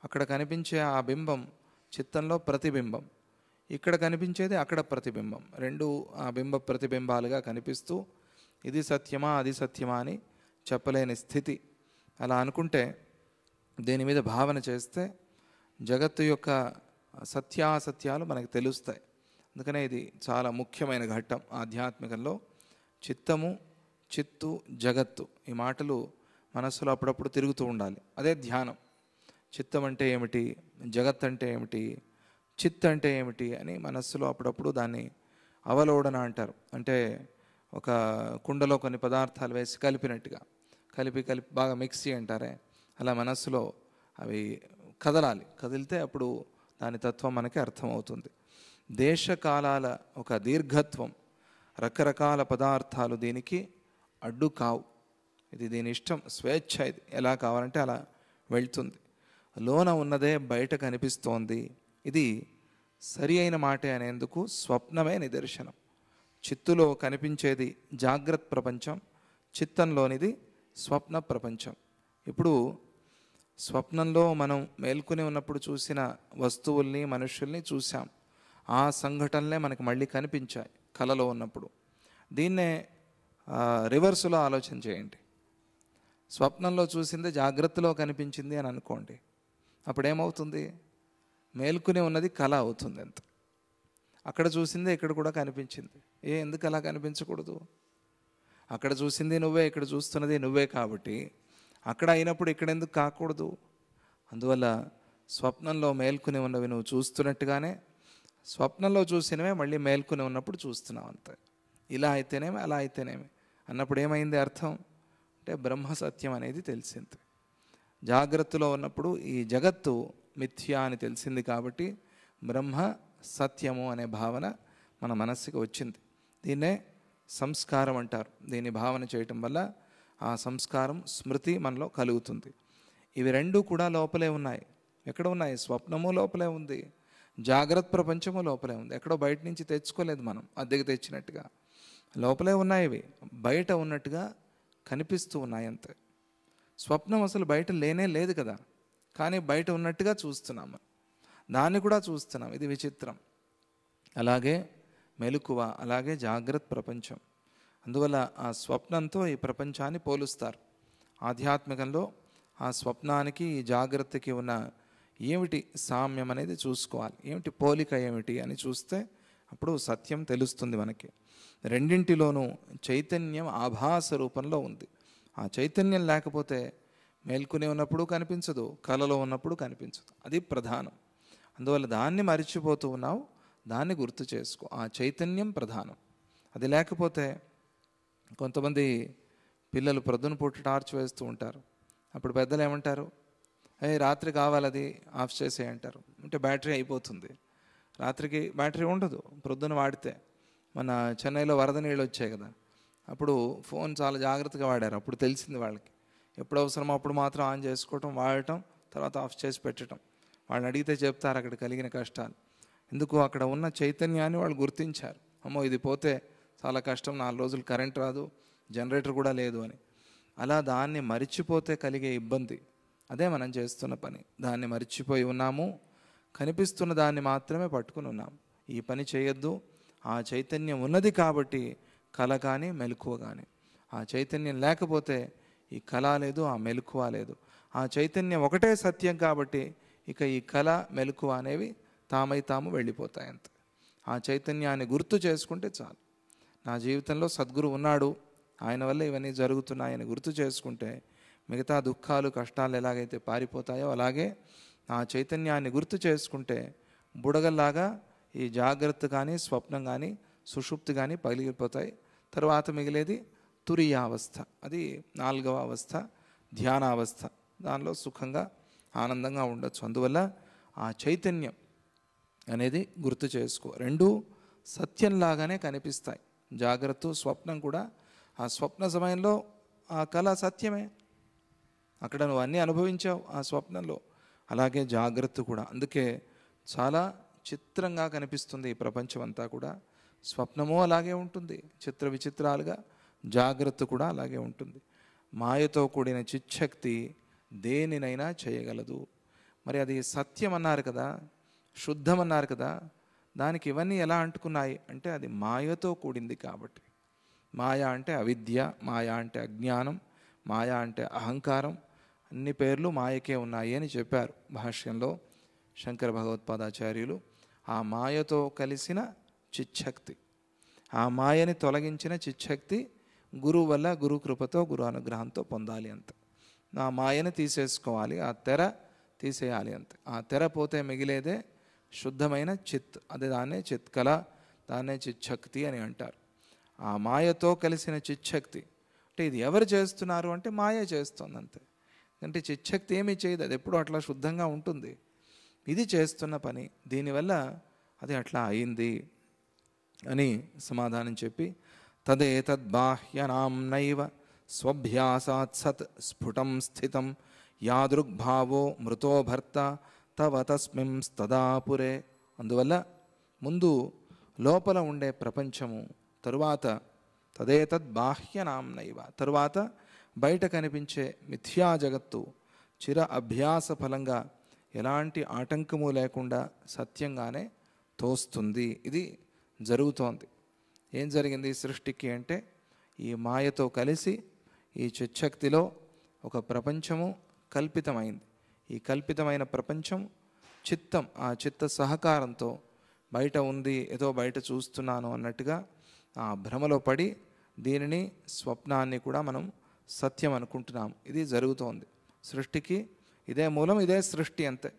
అక్కడ కనిపించే ఆ బింబం చిత్తంలో ప్రతిబింబం, ఇక్కడ కనిపించేది అక్కడ ప్రతిబింబం. రెండు ఆ బింబ ప్రతిబింబాలుగా కనిపిస్తూ ఇది సత్యమా అది సత్యమా అని చెప్పలేని స్థితి. అలా అనుకుంటే, దీని మీద భావన చేస్తే జగత్తు యొక్క సత్యాసత్యాలు మనకు తెలుస్తాయి. అందుకనే ఇది చాలా ముఖ్యమైన ఘట్టం ఆధ్యాత్మికంలో. చిత్తము, చిత్తు, జగత్తు, ఈ మాటలు మనస్సులో అప్పుడప్పుడు తిరుగుతూ ఉండాలి. అదే ధ్యానం. చిత్తం అంటే ఏమిటి, జగత్ అంటే ఏమిటి, చిత్ అంటే ఏమిటి అని మనస్సులో అప్పుడప్పుడు దాన్ని అవలోడన అంటారు. అంటే ఒక కుండలో కొన్ని పదార్థాలు వేసి కలిపినట్టుగా, కలిపి బాగా మిక్సీ అంటారే, అలా మనస్సులో అవి కదలాలి. కదిలితే అప్పుడు దాని తత్వం మనకి అర్థమవుతుంది. దేశకాలాల ఒక దీర్ఘత్వం, రకరకాల పదార్థాలు దీనికి అడ్డు కావు. ఇది దీని ఇష్టం, స్వేచ్ఛ. ఇది ఎలా కావాలంటే అలా వెళ్తుంది. లోన ఉన్నదే బయట కనిపిస్తోంది. ఇది సరి అయిన మాటే అనేందుకు స్వప్నమే నిదర్శనం. చిత్తులో కనిపించేది జాగ్రత్త ప్రపంచం, చిత్తంలోనిది స్వప్న ప్రపంచం. ఇప్పుడు స్వప్నంలో మనం మేల్కొని ఉన్నప్పుడు చూసిన వస్తువుల్ని, మనుషుల్ని చూసాం. ఆ సంఘటనలే మనకు మళ్ళీ కనిపించాయి కలలో ఉన్నప్పుడు. దీన్నే రివర్స్లో ఆలోచన చేయండి. స్వప్నంలో చూసిందే జాగ్రత్తలో కనిపించింది అని అనుకోండి. అప్పుడేమవుతుంది? మేల్కునే ఉన్నది కళ అవుతుంది అంత. అక్కడ చూసిందే ఇక్కడ కూడా కనిపించింది. ఎందుకు అలా కనిపించకూడదు? అక్కడ చూసింది నువ్వే, ఇక్కడ చూస్తున్నది నువ్వే కాబట్టి అక్కడ అయినప్పుడు ఇక్కడ ఎందుకు కాకూడదు? అందువల్ల స్వప్నంలో మేల్కుని ఉన్నవి నువ్వు చూస్తున్నట్టుగానే స్వప్నంలో చూసినవే మళ్ళీ మేల్కుని ఉన్నప్పుడు చూస్తున్నావు అంతే. ఇలా అయితేనేమి అలా అయితేనేమి అన్నప్పుడు ఏమైంది అర్థం అంటే బ్రహ్మ సత్యం అనేది తెలిసింది. జాగ్రత్తలో ఉన్నప్పుడు ఈ జగత్తు మిథ్యా అని తెలిసింది కాబట్టి బ్రహ్మ సత్యము అనే భావన మన మనస్సుకి వచ్చింది. దీన్నే సంస్కారం అంటారు. దీన్ని భావన చేయటం వల్ల ఆ సంస్కారం స్మృతి మనలో కలుగుతుంది. ఇవి రెండూ కూడా లోపలే ఉన్నాయి. ఎక్కడ ఉన్నాయి? స్వప్నము లోపలే ఉంది, జాగ్రత్త ప్రపంచము లోపలే ఉంది. ఎక్కడో బయట నుంచి తెచ్చుకోలేదు మనం, అద్దెకి తెచ్చినట్టుగా. లోపలే ఉన్నాయి. ఇవి బయట ఉన్నట్టుగా కనిపిస్తూ ఉన్నాయి అంతే. స్వప్నం అసలు బయట లేనే లేదు కదా, కానీ బయట ఉన్నట్టుగా చూస్తున్నాం, దాన్ని కూడా చూస్తున్నాం. ఇది విచిత్రం. అలాగే మెలకువ, అలాగే జాగ్రత్త ప్రపంచం. అందువల్ల ఆ స్వప్నంతో ఈ ప్రపంచాన్ని పోలుస్తారు. ఆధ్యాత్మికంలో ఆ స్వప్నానికి ఈ జాగ్రత్తకి ఉన్న ఏమిటి సామ్యం అనేది చూసుకోవాలి. ఏమిటి పోలిక ఏమిటి అని చూస్తే అప్పుడు సత్యం తెలుస్తుంది మనకి. రెండింటిలోనూ చైతన్యం ఆభాస రూపంలో ఉంది. ఆ చైతన్యం లేకపోతే మేల్కునే ఉన్నప్పుడు కనిపించదు, కలలో ఉన్నప్పుడు కనిపించదు. అది ప్రధానం. అందువల్ల దాన్ని మరిచిపోతూ ఉన్నావు, దాన్ని గుర్తు చేసుకో. ఆ చైతన్యం ప్రధానం. అది లేకపోతే కొంతమంది పిల్లలు ప్రొద్దున పూట టార్చ్ వేస్తూ ఉంటారు. అప్పుడు పెద్దలు ఏమంటారు? రాత్రి కావాలి, అది ఆఫ్ చేసేయంటారు. అంటే బ్యాటరీ అయిపోతుంది. రాత్రికి బ్యాటరీ ఉండదు ప్రొద్దున వాడితే. మన చెన్నైలో వరద నీళ్ళు వచ్చాయి కదా, అప్పుడు ఫోన్ చాలా జాగ్రత్తగా వాడారు. అప్పుడు తెలిసింది వాళ్ళకి ఎప్పుడు అవసరమో అప్పుడు మాత్రం ఆన్ చేసుకోవటం, వాడటం, తర్వాత ఆఫ్ చేసి పెట్టడం. వాళ్ళని అడిగితే చెప్తారు అక్కడ కలిగిన కష్టాలు. ఎందుకు? అక్కడ ఉన్న చైతన్యాన్ని వాళ్ళు గుర్తించారు. అమ్మో ఇది పోతే చాలా కష్టం, 4 రోజులు కరెంట్ రాదు, జనరేటర్ కూడా లేదు అని. అలా దాన్ని మరిచిపోతే కలిగే ఇబ్బంది. అదే మనం చేస్తున్న పని. దాన్ని మరిచిపోయి ఉన్నాము, కనిపిస్తున్న దాన్ని మాత్రమే పట్టుకుని ఉన్నాము. ఈ పని చేయొద్దు. ఆ చైతన్యం ఉన్నది కాబట్టి కళ కానీ మెలకువ కానీ. ఆ చైతన్యం లేకపోతే ఈ కళ లేదు, ఆ మెలకువ లేదు. ఆ చైతన్యం ఒకటే సత్యం కాబట్టి ఇక ఈ కళ మెలకువ అనేవి తామై తాము వెళ్ళిపోతాయి అంతే. ఆ చైతన్యాన్ని గుర్తు చేసుకుంటే చాలు. నా జీవితంలో సద్గురు ఉన్నాడు, ఆయన వల్ల ఇవన్నీ జరుగుతున్నాయని గుర్తు చేసుకుంటే మిగతా దుఃఖాలు కష్టాలు ఎలాగైతే పారిపోతాయో అలాగే ఆ చైతన్యాన్ని గుర్తు చేసుకుంటే బుడగల్లాగా ఈ జాగ్రత్త కానీ స్వప్నం కానీ సుషుప్తి కానీ పగిలిపోతాయి. తర్వాత మిగిలేది తురియావస్థ. అది 4వ అవస్థ, ధ్యానావస్థ. దానిలో సుఖంగా ఆనందంగా ఉండొచ్చు. అందువల్ల ఆ చైతన్యం అనేది గుర్తు చేసుకో. రెండూ సత్యంలాగానే కనిపిస్తాయి. జాగ్రత్త స్వప్నం కూడా. ఆ స్వప్న సమయంలో ఆ కళ సత్యమే, అక్కడ నువ్వు అన్నీ అనుభవించావు ఆ స్వప్నంలో. అలాగే జాగ్రత్త కూడా. అందుకే చాలా చిత్రంగా కనిపిస్తుంది ఈ ప్రపంచం అంతా కూడా. స్వప్నము అలాగే ఉంటుంది చిత్ర విచిత్రాలుగా, జాగ్రత్త కూడా అలాగే ఉంటుంది. మాయతో కూడిన చిచ్చక్తి దేనినైనా చేయగలదు. మరి అది సత్యం అన్నారు కదా, శుద్ధం అన్నారు కదా, దానికి ఇవన్నీ ఎలా అంటుకున్నాయి అంటే అది మాయతో కూడింది కాబట్టి. మాయ అంటే అవిద్య, మాయ అంటే అజ్ఞానం, మాయ అంటే అహంకారం. అన్ని పేర్లు మాయకే ఉన్నాయి అని చెప్పారు భాష్యంలో శంకర భగవత్పాదాచార్యులు. ఆ మాయతో కలిసిన చిచ్చక్తి, ఆ మాయని తొలగించిన చిచ్చక్తి గురువు వల్ల, గురు కృపతో, గురు అనుగ్రహంతో పొందాలి అంతే. ఆ మాయని తీసేసుకోవాలి, ఆ తెర తీసేయాలి అంతే. ఆ తెర పోతే మిగిలేదే శుద్ధమైన చిత్. అదే దాన్నే చిత్కళ, దాన్నే చిచ్చక్తి అని అంటారు. ఆ మాయతో కలిసిన చిచ్చక్తి అంటే ఇది ఎవరు చేస్తున్నారు అంటే మాయ చేస్తుంది అంతే. అంటే చిచ్చక్తి ఏమీ చేయదు, అది ఎప్పుడూ అట్లా శుద్ధంగా ఉంటుంది. ఇది చేస్తున్న పని, దీనివల్ల అది అట్లా అయింది అని సమాధానం చెప్పి తదేతద్బాహ్యనాంనైవ స్వభ్యాసాత్ సత్ స్ఫుటం స్థితం యాదృగ్భావో మృతో భర్త తవ తస్మింస్తదాపురే. అందువల్ల ముందు లోపల ఉండే ప్రపంచము, తరువాత తదేతద్బాహ్యనాంనైవ, తరువాత బయట కనిపించే మిథ్యా జగత్తు చిర అభ్యాస ఫలంగా ఎలాంటి ఆటంకము లేకుండా సత్యంగానే తోస్తుంది. ఇది జరుగుతోంది. ఏం జరిగింది సృష్టికి అంటే ఈ మాయతో కలిసి ఈ చిచ్చక్తిలో ఒక ప్రపంచము కల్పితమైంది. ఈ కల్పితమైన ప్రపంచం చిత్తం, ఆ చిత్త సహకారంతో బయట ఉంది, ఏదో బయట చూస్తున్నాను అన్నట్టుగా ఆ భ్రమలో పడి దీనిని స్వప్నాన్ని కూడా మనం సత్యం అనుకుంటున్నాం. ఇది జరుగుతోంది. సృష్టికి ఇదే మూలం, ఇదే సృష్టి అంతే.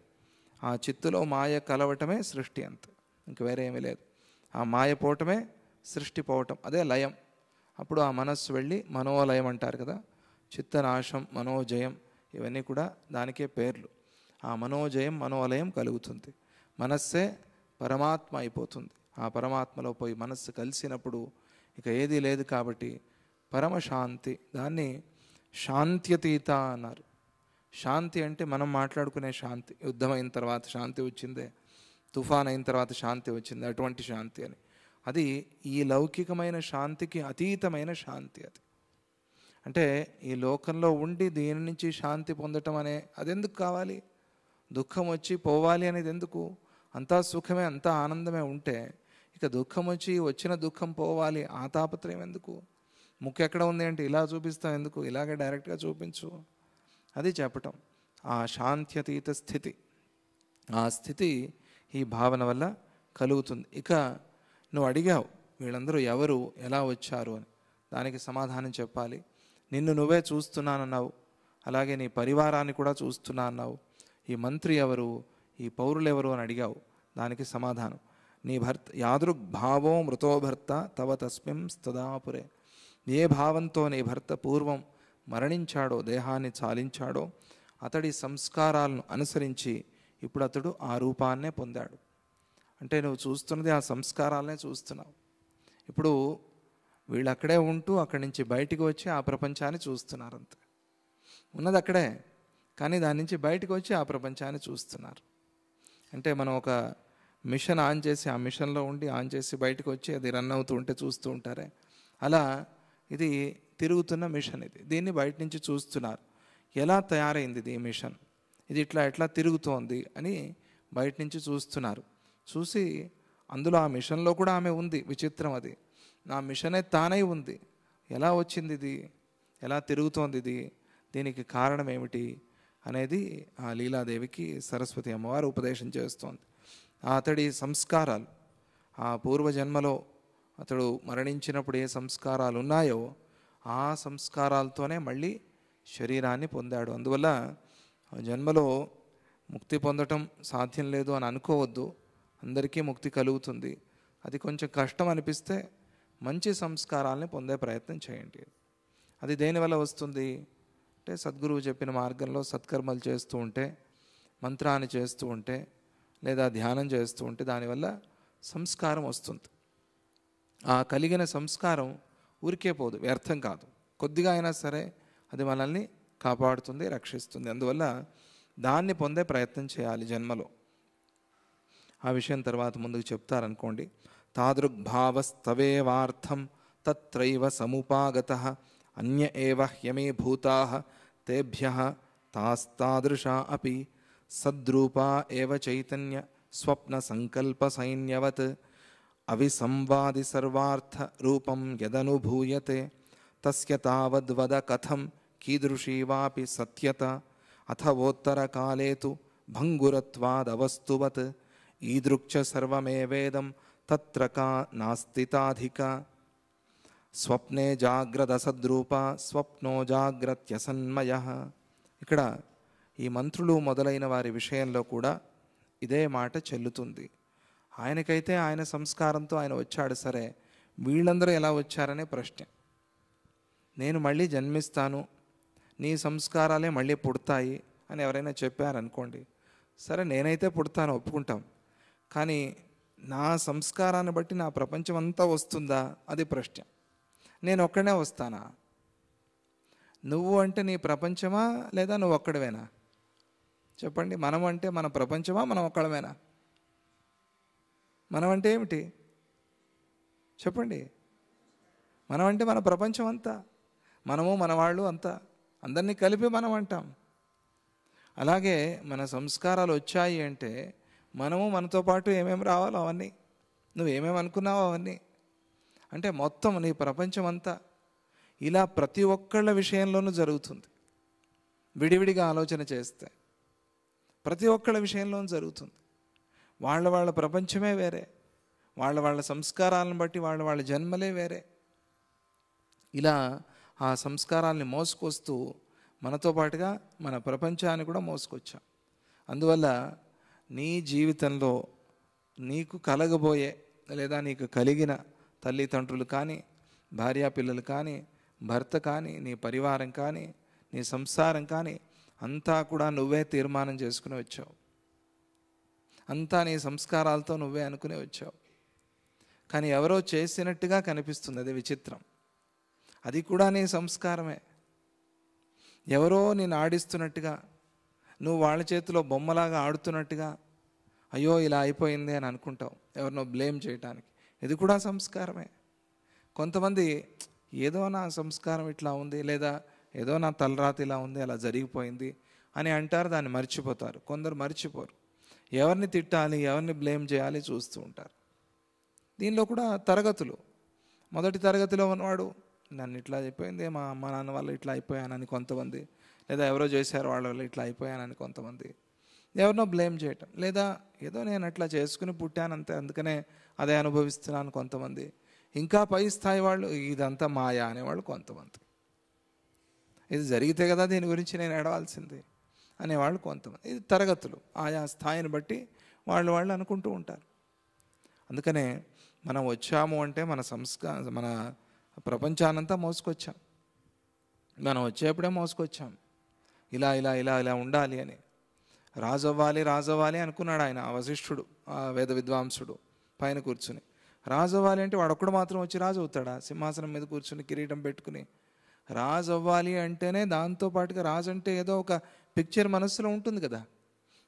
ఆ చిత్తులో మాయ కలవటమే సృష్టి అంతే, ఇంక వేరే ఏమీ లేదు. ఆ మాయ పోవటమే సృష్టి పోవటం, అదే లయం. అప్పుడు ఆ మనస్సు వెళ్ళి మనోలయం అంటారు కదా, చిత్తనాశం, మనోజయం, ఇవన్నీ కూడా దానికే పేర్లు. ఆ మనోజయం, మనోలయం కలుగుతుంది. మనస్సే పరమాత్మ అయిపోతుంది. ఆ పరమాత్మలో పోయి మనస్సు కలిసినప్పుడు ఇక ఏదీ లేదు. కాబట్టి పరమశాంతి, దాన్ని శాంత్యతీత అన్నారు. శాంతి అంటే మనం మాట్లాడుకునే శాంతి. యుద్ధం అయిన తర్వాత శాంతి వచ్చిందే, తుఫాన్ అయిన తర్వాత శాంతి వచ్చింది, అటువంటి శాంతి అని. అది ఈ లౌకికమైన శాంతికి అతీతమైన శాంతి. అది అంటే ఈ లోకంలో ఉండి దీని నుంచి శాంతి పొందటం అనే అదెందుకు కావాలి? దుఃఖం వచ్చి పోవాలి అనేది ఎందుకు? అంతా సుఖమే, అంతా ఆనందమే ఉంటే ఇక దుఃఖం వచ్చి వచ్చిన దుఃఖం పోవాలి, ఆ తాపత్రయం ఎందుకు? ముక్కు ఎక్కడ ఉంది అంటే ఇలా చూపిస్తాం ఎందుకు? ఇలాగే డైరెక్ట్గా చూపించు. అది చెప్పటం ఆ శాంత్యతీత స్థితి. ఆ స్థితి ఈ భావన వల్ల కలుగుతుంది. ఇక నువ్వు అడిగావు వీళ్ళందరూ ఎవరు, ఎలా వచ్చారు అని. దానికి సమాధానం చెప్పాలి. నిన్ను నువ్వే చూస్తున్నానన్నావు, అలాగే నీ పరివారాన్ని కూడా చూస్తున్నా అన్నావు. ఈ మంత్రి ఎవరు, ఈ పౌరులు ఎవరు అని అడిగావు. దానికి సమాధానం నీ భర్త. యాదృగ్భావో మృతో భర్త తవ తస్మిం స్తదాపురే. ఏ భావంతో నీ భర్త పూర్వం మరణించాడో, దేహాన్ని చాలించాడో, అతడి సంస్కారాలను అనుసరించి ఇప్పుడు అతడు ఆ రూపాన్నే పొందాడు. అంటే నువ్వు చూస్తున్నది ఆ సంస్కారాలనే చూస్తున్నావు. ఇప్పుడు వీళ్ళు అక్కడే ఉంటూ అక్కడి నుంచి బయటికి వచ్చి ఆ ప్రపంచాన్ని చూస్తున్నారు. అంతే, ఉన్నది అక్కడే, కానీ దాని నుంచి బయటకు వచ్చి ఆ ప్రపంచాన్ని చూస్తున్నారు. అంటే మనం ఒక మిషన్ ఆన్ చేసి ఆ మిషన్లో ఉండి ఆన్ చేసి బయటకు వచ్చి అది రన్ అవుతూ ఉంటే చూస్తూ ఉంటారే, అలా ఇది తిరుగుతున్న మిషన్. ఇది దీన్ని బయట నుంచి చూస్తున్నారు. ఎలా తయారైంది ఇది మిషన్, ఇది ఎట్లా తిరుగుతోంది అని బయట నుంచి చూస్తున్నారు. చూసి అందులో ఆ మిషన్లో కూడా ఆమె ఉంది. విచిత్రం, అది నా మిషనే తానై ఉంది. ఎలా వచ్చింది ఇది, ఎలా తిరుగుతోంది ఇది, దీనికి కారణం ఏమిటి అనేది ఆ లీలాదేవికి సరస్వతి అమ్మవారు ఉపదేశం చేస్తోంది. అతడి సంస్కారాలు, ఆ పూర్వజన్మలో అతడు మరణించినప్పుడు ఏ సంస్కారాలు ఉన్నాయో ఆ సంస్కారాలతోనే మళ్ళీ శరీరాన్ని పొందాడు. అందువల్ల జన్మలో ముక్తి పొందటం సాధ్యం లేదు అని అనుకోవద్దు. అందరికీ ముక్తి కలుగుతుంది. అది కొంచెం కష్టం అనిపిస్తే మంచి సంస్కారాలని పొందే ప్రయత్నం చేయండి. అది దేనివల్ల వస్తుంది అంటే సద్గురువు చెప్పిన మార్గంలో సత్కర్మలు చేస్తూ ఉంటే, మంత్రాన్ని చేస్తూ ఉంటే, లేదా ధ్యానం చేస్తూ ఉంటే దానివల్ల సంస్కారం వస్తుంది. ఆ కలిగిన సంస్కారం ఊరికే పోదు, వ్యర్థం కాదు. కొద్దిగా అయినా సరే అది మనల్ని కాపాడుతుంది, రక్షిస్తుంది. అందువల్ల దాన్ని పొందే ప్రయత్నం చేయాలి జన్మలో. ఆ విషయం తర్వాత ముందుకు చెప్తారనుకోండి. తాదృగ్భావస్తవేవార్థం తత్రైవ సముపాగతః అన్య ఏవ హ్యమే భూతాః తేభ్యః తాస్తాదృశా అపి సద్రూపా ఏవ చైతన్య స్వప్న సంకల్ప సైన్యవత్ అవిసంవాది సర్వార్థ రూపం యదనుభూయతే తస్య తావద్వద కథం కీదృశీ వాపి సత్యత అథవోత్తరకాలే తు భంగురత్వాదవస్తువత్ ఈదృక్చ సర్వమేవేదం తత్ర కా నాస్తితాధిక స్వప్నే జాగ్రత్త సద్రూప స్వప్నో జాగ్రత్యసన్మయ. ఇక్కడ ఈ మంత్రులు మొదలైన వారి విషయంలో కూడా ఇదే మాట చెల్లుతుంది. ఆయనకైతే ఆయన సంస్కారంతో ఆయన వచ్చాడు, సరే వీళ్ళందరూ ఎలా వచ్చారనే ప్రశ్న. నేను మళ్ళీ జన్మిస్తాను, నీ సంస్కారాలే మళ్ళీ పుడతాయి అని ఎవరైనా చెప్పారనుకోండి, సరే నేనైతే పుడతాను ఒప్పుకుంటాం, కానీ నా సంస్కారాన్ని బట్టి నా ప్రపంచం అంతా వస్తుందా, అది ప్రశ్న. నేను ఒక్కడే వస్తానా? నువ్వు అంటే నీ ప్రపంచమా లేదా నువ్వు ఒక్కడవేనా? చెప్పండి. మనం అంటే మన ప్రపంచమా, మనం ఒక్కడమేనా? మనం అంటే ఏమిటి చెప్పండి? మనం అంటే మన ప్రపంచం అంతా, మనము మన వాళ్ళు అంతా, అందరినీ కలిపి మనం అంటాం. అలాగే మన సంస్కారాలు వచ్చాయి అంటే మనము మనతో పాటు ఏమేమి రావాలో అవన్నీ, నువ్వు ఏమేమి అనుకున్నావో అవన్నీ, అంటే మొత్తం నీ ప్రపంచం అంతా. ఇలా ప్రతి ఒక్కళ్ళ విషయంలోనూ జరుగుతుంది. విడివిడిగా ఆలోచన చేస్తే ప్రతి ఒక్కళ్ళ విషయంలోనూ జరుగుతుంది. వాళ్ళ ప్రపంచమే వేరే, వాళ్ళ సంస్కారాలను బట్టి వాళ్ళ జన్మలే వేరే. ఇలా ఆ సంస్కారాల్ని మోసుకొస్తూ మనతో పాటుగా మన ప్రపంచాన్ని కూడా మోసుకొచ్చాం. అందువల్ల నీ జీవితంలో నీకు కలగబోయే లేదా నీకు కలిగిన తల్లిదండ్రులు కానీ, భార్యాపిల్లలు కానీ, భర్త కానీ, నీ పరివారం కానీ, నీ సంసారం కానీ అంతా కూడా నువ్వే తీర్మానం చేసుకుని వచ్చావు. అంతా నీ సంస్కారాలతో నువ్వే అనుకుని వచ్చావు. కానీ ఎవరో చేసినట్టుగా కనిపిస్తుంది, అది విచిత్రం. అది కూడా నీ సంస్కారమే. ఎవరో నేను ఆడిస్తున్నట్టుగా, నువ్వు వాళ్ళ చేతిలో బొమ్మలాగా ఆడుతున్నట్టుగా, అయ్యో ఇలా అయిపోయింది అని అనుకుంటావు ఎవరినో బ్లేమ్ చేయటానికి. ఇది కూడా సంస్కారమే. కొంతమంది ఏదో నా సంస్కారం ఇట్లా ఉంది, లేదా ఏదో నా తలరాత ఇలా ఉంది, అలా జరిగిపోయింది అని అంటారు, దాన్ని మర్చిపోతారు. కొందరు మర్చిపోరు, ఎవరిని తిట్టాలి, ఎవరిని బ్లేమ్ చేయాలి చూస్తూ ఉంటారు. దీనిలో కూడా తరగతులు. మొదటి తరగతిలో ఉన్నవాడు నన్ను ఇట్లా అయిపోయింది, మా అమ్మ నాన్న వల్ల ఇట్లా అయిపోయానని కొంతమంది, లేదా ఎవరో చేశారు వాళ్ళ వల్ల ఇట్లా అయిపోయానని కొంతమంది, ఎవరినో బ్లేమ్ చేయటం, లేదా ఏదో నేను అట్లా చేసుకుని పుట్టానంతే అందుకనే అదే అనుభవిస్తున్నాను కొంతమంది. ఇంకా పై స్థాయి వాళ్ళు ఇదంతా మాయా అనేవాళ్ళు కొంతమంది. ఇది జరిగితే కదా దీని గురించి నేను ఏడవాల్సింది అనేవాళ్ళు కొంతమంది. ఇది తరగతులు, ఆయా స్థాయిని బట్టి వాళ్ళు అనుకుంటూ ఉంటారు. అందుకనే మనం వచ్చాము అంటే మన ప్రపంచానంతా మోసుకొచ్చాం. మనం వచ్చేప్పుడే మోసుకొచ్చాం, ఇలా ఇలా ఇలా ఇలా ఉండాలి అని. రాజు అవ్వాలి అనుకున్నాడు ఆయన, ఆ వశిష్ఠుడు, ఆ వేద విద్వాంసుడు పైన కూర్చుని. రాజు అవ్వాలి అంటే వాడొక్కడు మాత్రం వచ్చి రాజు అవుతాడా? సింహాసనం మీద కూర్చుని కిరీటం పెట్టుకుని రాజు అవ్వాలి అంటేనే దాంతోపాటుగా రాజు అంటే ఏదో ఒక పిక్చర్ మనస్సులో ఉంటుంది కదా.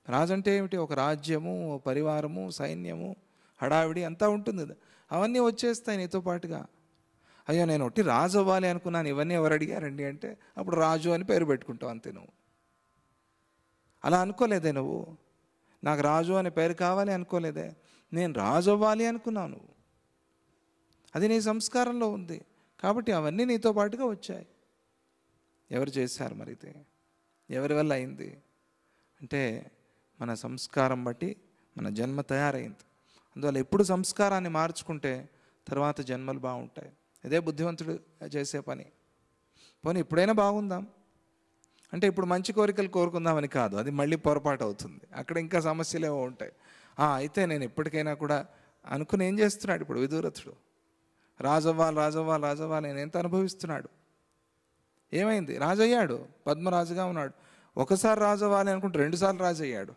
రాజు అంటే ఏమిటి? ఒక రాజ్యము, పరివారము, సైన్యము, హడావిడి అంతా ఉంటుంది కదా. అవన్నీ వచ్చేస్తాయి నీతో పాటుగా. అయ్యో నేను ఒకటి రాజు అవ్వాలి అనుకున్నాను, ఇవన్నీ ఎవరు అడిగారండి అంటే అప్పుడు రాజు అని పేరు పెట్టుకుంటావు అంతే. నువ్వు అలా అనుకోలేదే, నువ్వు నాకు రాజు అనే పేరు కావాలి అనుకోలేదే, నేను రాజు అవ్వాలి అనుకున్నావు నువ్వు. అది నీ సంస్కారంలో ఉంది కాబట్టి అవన్నీ నీతో పాటుగా వచ్చాయి. ఎవరు చేశారు మరి? ఇది ఎవరి వల్ల అయింది అంటే మన సంస్కారం బట్టి మన జన్మ తయారైంది. అందువల్ల ఎప్పుడు సంస్కారాన్ని మార్చుకుంటే తర్వాత జన్మలు బాగుంటాయి. ఇదే బుద్ధివంతుడు చేసే పని. పోనీ ఇప్పుడైనా బాగుందాం అంటే ఇప్పుడు మంచి కోరికలు కోరుకుందామని కాదు, అది మళ్ళీ పొరపాటు అవుతుంది. అక్కడ ఇంకా సమస్యలు ఏవో ఉంటాయి. అయితే నేను ఎప్పటికైనా కూడా అనుకుని ఏం చేస్తున్నాడు ఇప్పుడు విదూరథుడు? రాజవ్వాలి నేను ఎంత అనుభవిస్తున్నాడు. ఏమైంది? రాజు అయ్యాడు, పద్మరాజుగా ఉన్నాడు. ఒకసారి రాజు అవ్వాలి అనుకుంటే 2 సార్లు రాజు అయ్యాడు.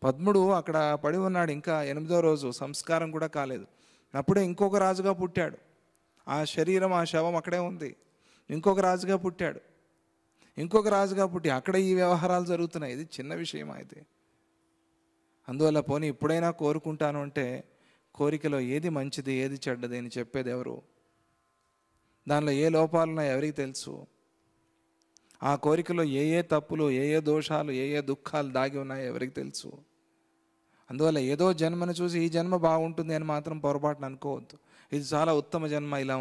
పద్ముడు అక్కడ పడి ఉన్నాడు, ఇంకా 8వ రోజు సంస్కారం కూడా కాలేదు. అప్పుడే ఇంకొక రాజుగా పుట్టాడు. ఆ శరీరం, ఆ శవం అక్కడే ఉంది. ఇంకొక రాజుగా పుట్టాడు, ఇంకొక రాజుగా పుట్టి అక్కడ ఈ వ్యవహారాలు జరుగుతున్నాయి. ఇది చిన్న విషయం అయితే. అందువల్ల పోనీ ఇప్పుడైనా కోరుకుంటాను అంటే కోరికలో ఏది మంచిది ఏది చెడ్డది అని చెప్పేది ఎవరు? దానిలో ఏ లోపాలున్నాయో ఎవరికి తెలుసు? ఆ కోరికలో ఏ తప్పులు, ఏ దోషాలు, ఏ దుఃఖాలు దాగి ఉన్నాయో ఎవరికి తెలుసు? అందువల్ల ఏదో జన్మను చూసి ఈ జన్మ బాగుంటుంది అని మాత్రం పొరపాటున అనుకోవద్దు. ఇది చాలా ఉత్తమ జన్మ, ఇలా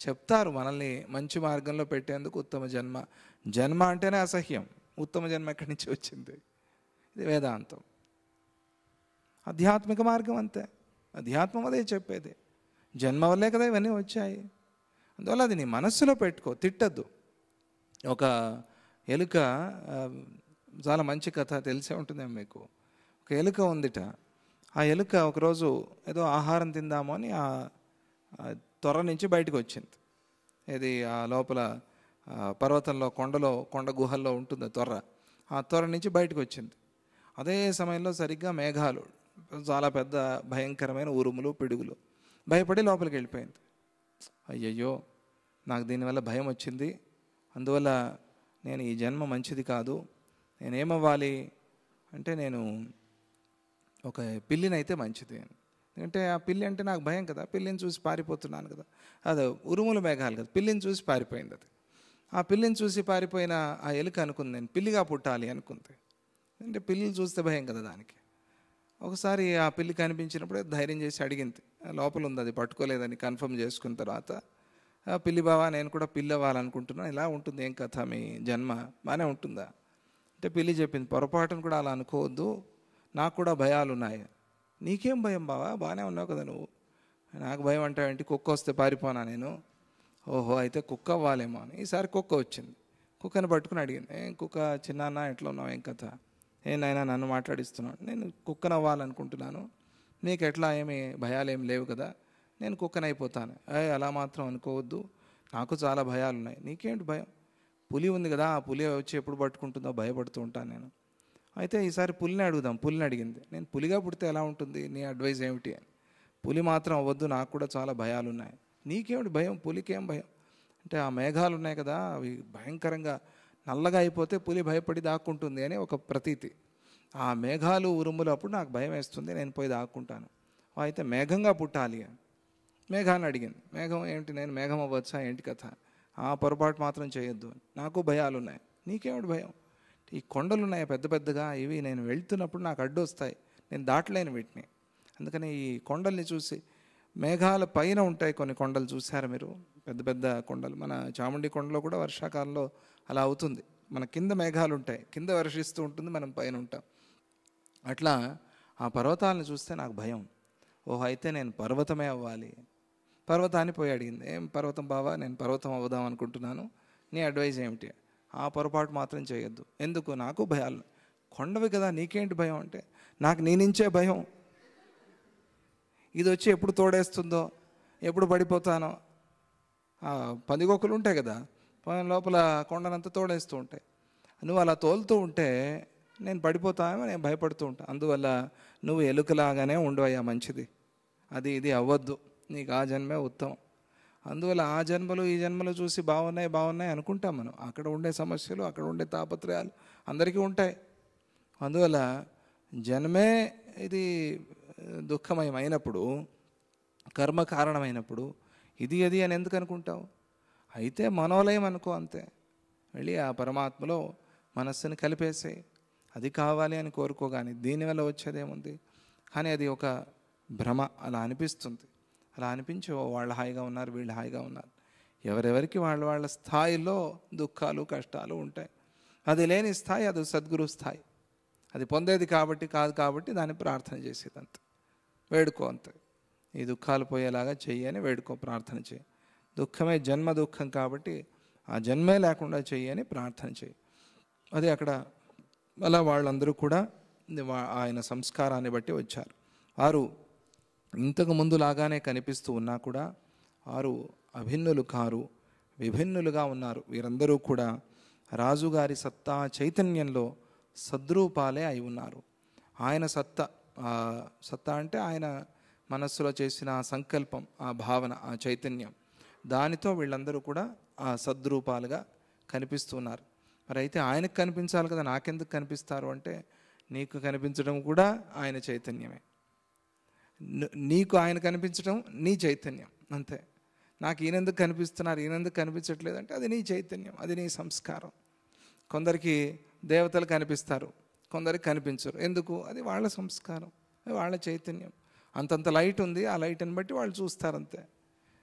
చెప్తారు మనల్ని మంచి మార్గంలో పెట్టేందుకు. ఉత్తమ జన్మ అంటేనే అసహ్యం. ఉత్తమ జన్మ ఎక్కడి నుంచి వచ్చింది? ఇది వేదాంతం, ఆధ్యాత్మిక మార్గం అంతే. అధ్యాత్మం అదే చెప్పేది. జన్మ వల్లే కదా ఇవన్నీ వచ్చాయి. అందువల్ల అది నీ మనస్సులో పెట్టుకో, తిట్టద్దు. ఒక ఎలుక, చాలా మంచి కథ తెలిసే ఉంటుందేమో మీకు. ఒక ఎలుక ఉందిట. ఆ ఎలుక ఒకరోజు ఏదో ఆహారం తిందాము అని ఆ త్వర నుంచి బయటకు వచ్చింది. ఇది ఆ లోపల పర్వతంలో, కొండ గుహల్లో ఉంటుంది త్వర. ఆ త్వర నుంచి బయటకు వచ్చింది. అదే సమయంలో సరిగ్గా మేఘాలు, చాలా పెద్ద భయంకరమైన ఉరుములు, పిడుగులు. భయపడి లోపలికి వెళ్ళిపోయింది. అయ్యయ్యో నాకు దీనివల్ల భయం వచ్చింది, అందువల్ల నేను ఈ జన్మ మంచిది కాదు, నేనేమవ్వాలి అంటే నేను ఒక పిల్లినైతే మంచిది. ఎందుకంటే ఆ పిల్లి అంటే నాకు భయం కదా, పిల్లిని చూసి పారిపోతున్నాను కదా. అదే ఉరుములు మేఘాలు కదా, పిల్లిని చూసి పారిపోయింది అది. ఆ పిల్లిని చూసి పారిపోయిన ఆ ఎలుక అనుకుంది నేను పిల్లిగా పుట్టాలి అనుకుంది. అంటే పిల్లిని చూస్తే భయం కదా దానికి. ఒకసారి ఆ పిల్లి కనిపించినప్పుడే ధైర్యం చేసి అడిగింది, లోపల ఉంది అది పట్టుకోలేదని కన్ఫర్మ్ చేసుకున్న తర్వాత పిల్లి బావా నేను కూడా పిల్లి అవ్వాలనుకుంటున్నాను, ఇలా ఉంటుంది ఏం కథ మీ జన్మ, బాగానే ఉంటుందా అంటే పిల్లి చెప్పింది, పొరపాటును కూడా అలా అనుకోవద్దు, నాకు కూడా భయాలు ఉన్నాయి. నీకేం భయం బావా, బాగానే ఉన్నావు కదా నువ్వు, నాకు భయం అంటావేంటి, కుక్క వస్తే పారిపోనా నేను, ఓహో అయితే కుక్క అవ్వాలేమో అని. ఈసారి కుక్క వచ్చింది, కుక్కని పట్టుకుని అడిగింది, ఏం కుక్క చిన్నాన్న ఎట్లా ఉన్నావు, ఏం కథ, ఏనాయనా నన్ను మాట్లాడిస్తున్నాను, నేను కుక్కను అవ్వాలనుకుంటున్నాను, నీకు ఎట్లా ఏమి భయాలు ఏమి లేవు కదా, నేను కుక్కనైపోతాను. అలా మాత్రం అనుకోవద్దు, నాకు చాలా భయాలు ఉన్నాయి. నీకేంటి భయం, పులి ఉంది కదా, ఆ పులి వచ్చి ఎప్పుడు పట్టుకుంటుందో భయపడుతూ ఉంటాను నేను. అయితే ఈసారి పులిని అడుగుదాం. పులిని అడిగింది, నేను పులిగా పుడితే ఎలా ఉంటుంది, నీ అడ్వైజ్ ఏమిటి అని. పులి మాత్రం అవ్వద్దు, నాకు కూడా చాలా భయాలు ఉన్నాయి. నీకేమిటి భయం, పులికేం భయం అంటే, ఆ మేఘాలు ఉన్నాయి కదా అవి భయంకరంగా నల్లగా అయిపోతే పులి భయపడి దాక్కుంటుంది అని ఒక ప్రతీతి. ఆ మేఘాలు ఉరుములు అప్పుడు నాకు భయం వేస్తుంది, నేను పోయి దాక్కుంటాను. అయితే మేఘంగా పుట్టాలి అని మేఘాన్ని అడిగింది. మేఘం ఏమిటి, నేను మేఘం అవ్వచ్చా ఏంటి కథ, ఆ పొరపాటు మాత్రం చేయొద్దు, నాకు భయాలు ఉన్నాయి. నీకేమిటి భయం, ఈ కొండలు ఉన్నాయి పెద్ద పెద్దగా, ఇవి నేను వెళ్తున్నప్పుడు నాకు అడ్డు వస్తాయి, నేను దాటలేను వీటిని, అందుకని ఈ కొండల్ని చూసి, మేఘాల పైన ఉంటాయి కొన్ని కొండలు, చూసారు మీరు, పెద్ద పెద్ద కొండలు. మన చాముండి కొండలో కూడా వర్షాకాలంలో అలా అవుతుంది, మన కింద మేఘాలు ఉంటాయి, కింద వర్షిస్తూ ఉంటుంది, మనం పైన ఉంటాం. అట్లా ఆ పర్వతాలను చూస్తే నాకు భయం. ఓహో అయితే నేను పర్వతమే అవ్వాలి. పర్వతాన్ని పోయి అడిగింది, ఏం పర్వతం బావా, నేను పర్వతం అవుదాం అనుకుంటున్నాను, నీ అడ్వైజ్ ఏమిటి. ఆ పొరపాటు మాత్రం చేయొద్దు, ఎందుకు, నాకు భయాలు. కొండవి కదా నీకేంటి భయం అంటే, నాకు నీ నుంచే భయం, ఇది వచ్చి ఎప్పుడు తోడేస్తుందో, ఎప్పుడు పడిపోతానో. పందికొక్కులు ఉంటాయి కదా, లోపల కొండనంతా తోడేస్తూ ఉంటాయి, నువ్వు అలా తోలుతూ ఉంటే నేను పడిపోతామో నేను భయపడుతూ ఉంటాను. అందువల్ల నువ్వు ఎలుకలాగానే ఉండవయ్యా, మంచిది, అది ఇది అవ్వద్దు, నీకు ఆ జన్మే ఉత్తమం. అందువల్ల ఆ జన్మలు ఈ జన్మలు చూసి బాగున్నాయి బాగున్నాయి అనుకుంటాం మనం. అక్కడ ఉండే సమస్యలు, అక్కడ ఉండే తాపత్రయాలు అందరికీ ఉంటాయి. అందువల్ల జన్మే ఇది దుఃఖమయమైనప్పుడు, కర్మ కారణమైనప్పుడు ఇది అది అని ఎందుకు అనుకుంటావు. అయితే మనోలయం అనుకో అంతే, వెళ్ళి ఆ పరమాత్మలో మనస్సుని కలిపేసే, అది కావాలి అని కోరుకోగాని దీనివల్ల వచ్చేదేముంది. కానీ అది ఒక భ్రమ, అలా అనిపిస్తుంది. అలా అనిపించి వాళ్ళు హాయిగా ఉన్నారు, వీళ్ళు హాయిగా ఉన్నారు. ఎవరెవరికి వాళ్ళ వాళ్ళ స్థాయిలో దుఃఖాలు కష్టాలు ఉంటాయి. అది లేని స్థాయి అది సద్గురు స్థాయి, అది పొందేది కాబట్టి కాదు, కాబట్టి దాన్ని ప్రార్థన చేసేది అంతే, వేడుకో అంతే. ఈ దుఃఖాలు పోయేలాగా చెయ్యి అని వేడుకో, ప్రార్థన చేయి. దుఃఖమే జన్మ దుఃఖం కాబట్టి ఆ జన్మే లేకుండా చెయ్యి అని ప్రార్థన చేయి. అది అక్కడ అలా వాళ్ళందరూ కూడా ఆయన సంస్కారాన్ని బట్టి వచ్చారు. వారు ఇంతకు ముందు లాగానే కనిపిస్తూ ఉన్నా కూడా వారు అభిన్నులు కారు, విభిన్నులుగా ఉన్నారు. వీరందరూ కూడా రాజుగారి సత్తా చైతన్యంలో సద్రూపాలే అయి ఉన్నారు. ఆయన సత్తా అంటే ఆయన మనస్సులో చేసిన ఆ సంకల్పం, ఆ భావన, ఆ చైతన్యం, దానితో వీళ్ళందరూ కూడా ఆ సద్రూపాలుగా కనిపిస్తున్నారు. మరి అయితే ఆయనకు కనిపించాలి కదా, నాకెందుకు కనిపిస్తారు అంటే, నీకు కనిపించడం కూడా ఆయన చైతన్యమే, నీకు ఆయన కనిపించడం నీ చైతన్యం అంతే. నాకు ఈయనెందుకు కనిపిస్తున్నారు, ఈయనెందుకు కనిపించట్లేదు అంటే, అది నీ చైతన్యం, అది నీ సంస్కారం. కొందరికి దేవతలు కనిపిస్తారు, కొందరికి కనిపించరు, ఎందుకు, అది వాళ్ళ సంస్కారం, అది వాళ్ళ చైతన్యం. అంతంత లైట్ ఉంది, ఆ లైట్ని బట్టి వాళ్ళు చూస్తారంతే.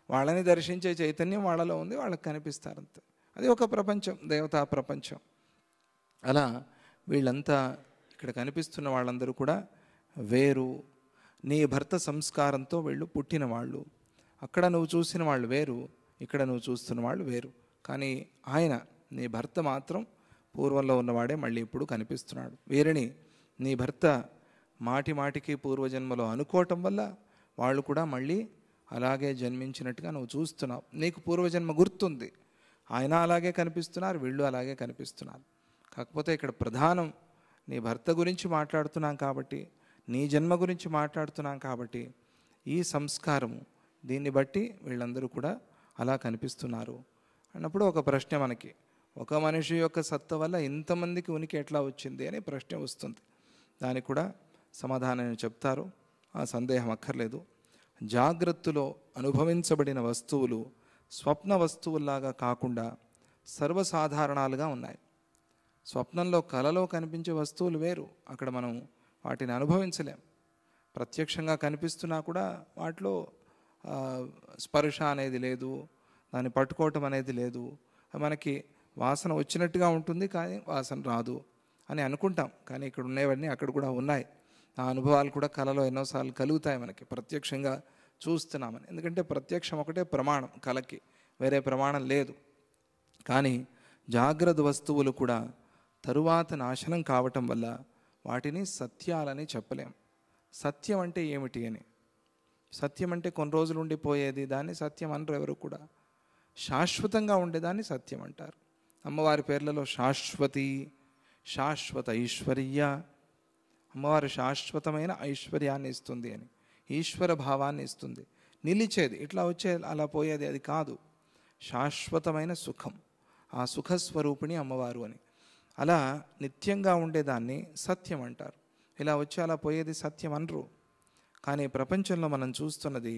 వాళ్ళని దర్శించే చైతన్యం వాళ్ళలో ఉంది, వాళ్ళకి కనిపిస్తారంతే. అది ఒక ప్రపంచం, దేవతా ప్రపంచం. అలా వీళ్ళంతా ఇక్కడ కనిపిస్తున్న వాళ్ళందరూ కూడా వేరు. నీ భర్త సంస్కారంతో వీళ్ళు పుట్టిన వాళ్ళు. అక్కడ నువ్వు చూసిన వాళ్ళు వేరు, ఇక్కడ నువ్వు చూస్తున్న వాళ్ళు వేరు. కానీ ఆయన నీ భర్త మాత్రం పూర్వంలో ఉన్నవాడే మళ్ళీ ఇప్పుడు కనిపిస్తున్నాడు. వీరిని నీ భర్త మాటి మాటికి పూర్వజన్మలో అనుకోవటం వల్ల వాళ్ళు కూడా మళ్ళీ అలాగే జన్మించినట్టుగా నువ్వు చూస్తున్నావు. నీకు పూర్వజన్మ గుర్తుంది, ఆయన అలాగే కనిపిస్తున్నారు, వీళ్ళు అలాగే కనిపిస్తున్నారు. కాకపోతే ఇక్కడ ప్రధానం నీ భర్త గురించి మాట్లాడుతున్నాం కాబట్టి, నీ జన్మ గురించి మాట్లాడుతున్నాం కాబట్టి, ఈ సంస్కారము దీన్ని బట్టి వీళ్ళందరూ కూడా అలా కనిపిస్తున్నారు అన్నప్పుడు ఒక ప్రశ్న మనకి, ఒక మనిషి యొక్క సత్త వల్ల ఇంతమందికి ఉనికి ఎట్లా వచ్చింది అనే ప్రశ్న వస్తుంది. దానికి కూడా సమాధానం చెప్తారు, ఆ సందేహం అక్కర్లేదు. జాగ్రత్తలో అనుభవించబడిన వస్తువులు స్వప్న వస్తువుల్లాగా కాకుండా సర్వసాధారణాలుగా ఉన్నాయి. స్వప్నంలో కలలో కనిపించే వస్తువులు వేరు, అక్కడ మనం వాటిని అనుభవించలేం. ప్రత్యక్షంగా కనిపిస్తున్నా కూడా వాటిలో స్పర్శ అనేది లేదు, దాన్ని పట్టుకోవటం అనేది లేదు. మనకి వాసన వచ్చినట్టుగా ఉంటుంది, కానీ వాసన రాదు అని అనుకుంటాం. కానీ ఇక్కడ ఉన్నవన్నీ అక్కడ కూడా ఉన్నాయి. ఆ అనుభవాలు కూడా కళలో ఎన్నోసార్లు కలుగుతాయి మనకి, ప్రత్యక్షంగా చూస్తున్నామని. ఎందుకంటే ప్రత్యక్షం ఒకటే ప్రమాణం, కళకి వేరే ప్రమాణం లేదు. కానీ జాగ్రత్త వస్తువులు కూడా తరువాత నాశనం కావటం వల్ల వాటిని సత్యాలని చెప్పలేం. సత్యం అంటే ఏమిటి అని, సత్యం అంటే కొన్ని రోజులు ఉండిపోయేది, దాన్ని సత్యం అనరు ఎవరు కూడా. శాశ్వతంగా ఉండేదాన్ని సత్యం అంటారు. అమ్మవారి పేర్లలో శాశ్వతి, శాశ్వత ఐశ్వర్య, అమ్మవారు శాశ్వతమైన ఐశ్వర్యాన్ని ఇస్తుంది అని, ఈశ్వర భావాన్ని ఇస్తుంది. నిలిచేది ఇట్లా వచ్చే అలా పోయేది అది కాదు, శాశ్వతమైన సుఖం, ఆ సుఖస్వరూపిణి అమ్మవారు అని. అలా నిత్యంగా ఉండేదాన్ని సత్యం అంటారు. ఇలా వచ్చి అలా పోయేది సత్యం అనరు. కానీ ప్రపంచంలో మనం చూస్తున్నది,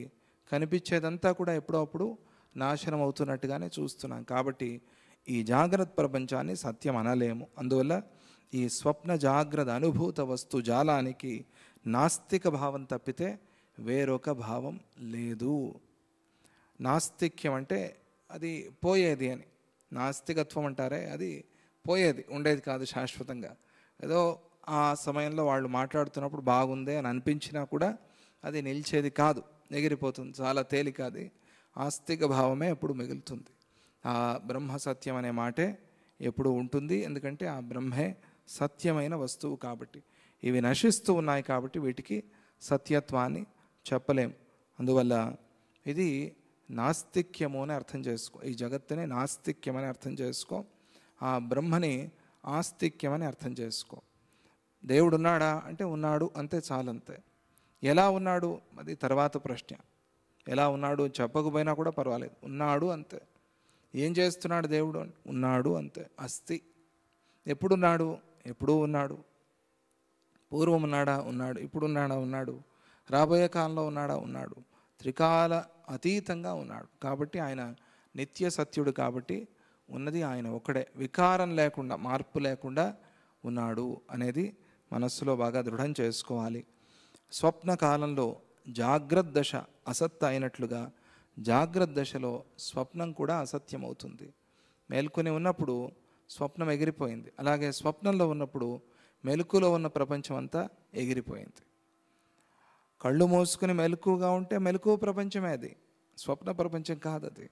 కనిపించేదంతా కూడా ఎప్పుడో అప్పుడు నాశనం అవుతున్నట్టుగానే చూస్తున్నాం. కాబట్టి ఈ జాగ్రత్త ప్రపంచాన్ని సత్యం అనలేము. అందువల్ల ఈ స్వప్న జాగ్రత్త అనుభూత వస్తు జాలానికి నాస్తిక భావం తప్పితే వేరొక భావం లేదు. నాస్తిక్యం అంటే అది పోయేది అని, నాస్తికత్వం అంటారే అది పోయేది, ఉండేది కాదు శాశ్వతంగా. ఏదో ఆ సమయంలో వాళ్ళు మాట్లాడుతున్నప్పుడు బాగుంది అని అనిపించినా కూడా అది నిలిచేది కాదు, ఎగిరిపోతుంది, చాలా తేలిక. అది ఆస్తిక భావమే ఎప్పుడు మిగులుతుంది. ఆ బ్రహ్మ సత్యం అనే మాటే ఎప్పుడు ఉంటుంది. ఎందుకంటే ఆ బ్రహ్మే సత్యమైన వస్తువు కాబట్టి. ఇవి నశిస్తూ ఉన్నాయి కాబట్టి వీటికి సత్యత్వాన్ని చెప్పలేం. అందువల్ల ఇది నాస్తిక్యము అని అర్థం చేసుకో, ఈ జగత్తుని నాస్తిక్యమని అర్థం చేసుకో, ఆ బ్రహ్మని ఆస్తిక్యమని అర్థం చేసుకో. దేవుడు ఉన్నాడా అంటే ఉన్నాడు, అంతే, చాలంతే. ఎలా ఉన్నాడు అది తర్వాత ప్రశ్న. ఎలా ఉన్నాడు చెప్పకపోయినా కూడా పర్వాలేదు, ఉన్నాడు అంతే. ఏం చేస్తున్నాడు దేవుడు? ఉన్నాడు అంతే, అస్తి. ఎప్పుడున్నాడు? ఎప్పుడూ ఉన్నాడు. పూర్వం ఉన్నాడా? ఉన్నాడు. ఇప్పుడు ఉన్నాడా? ఉన్నాడు. రాబోయే కాలంలో ఉన్నాడా? ఉన్నాడు. త్రికాల అతీతంగా ఉన్నాడు. కాబట్టి ఆయన నిత్య సత్యుడు. కాబట్టి ఉన్నది ఆయన ఒకడే, వికారం లేకుండా, మార్పు లేకుండా ఉన్నాడు అనేది మనస్సులో బాగా దృఢం చేసుకోవాలి. స్వప్న కాలంలో జాగ్రత్త దశ అసత్ అయినట్లుగా జాగ్రత్త దశలో స్వప్నం కూడా అసత్యం అవుతుంది. మేల్కొని ఉన్నప్పుడు స్వప్నం ఎగిరిపోయింది, అలాగే స్వప్నంలో ఉన్నప్పుడు మెలకులో ఉన్న ప్రపంచం అంతా ఎగిరిపోయింది. కళ్ళు మూసుకుని మెలకుగా ఉంటే మెలకువ ప్రపంచమే అది, స్వప్న ప్రపంచం కాదు అది.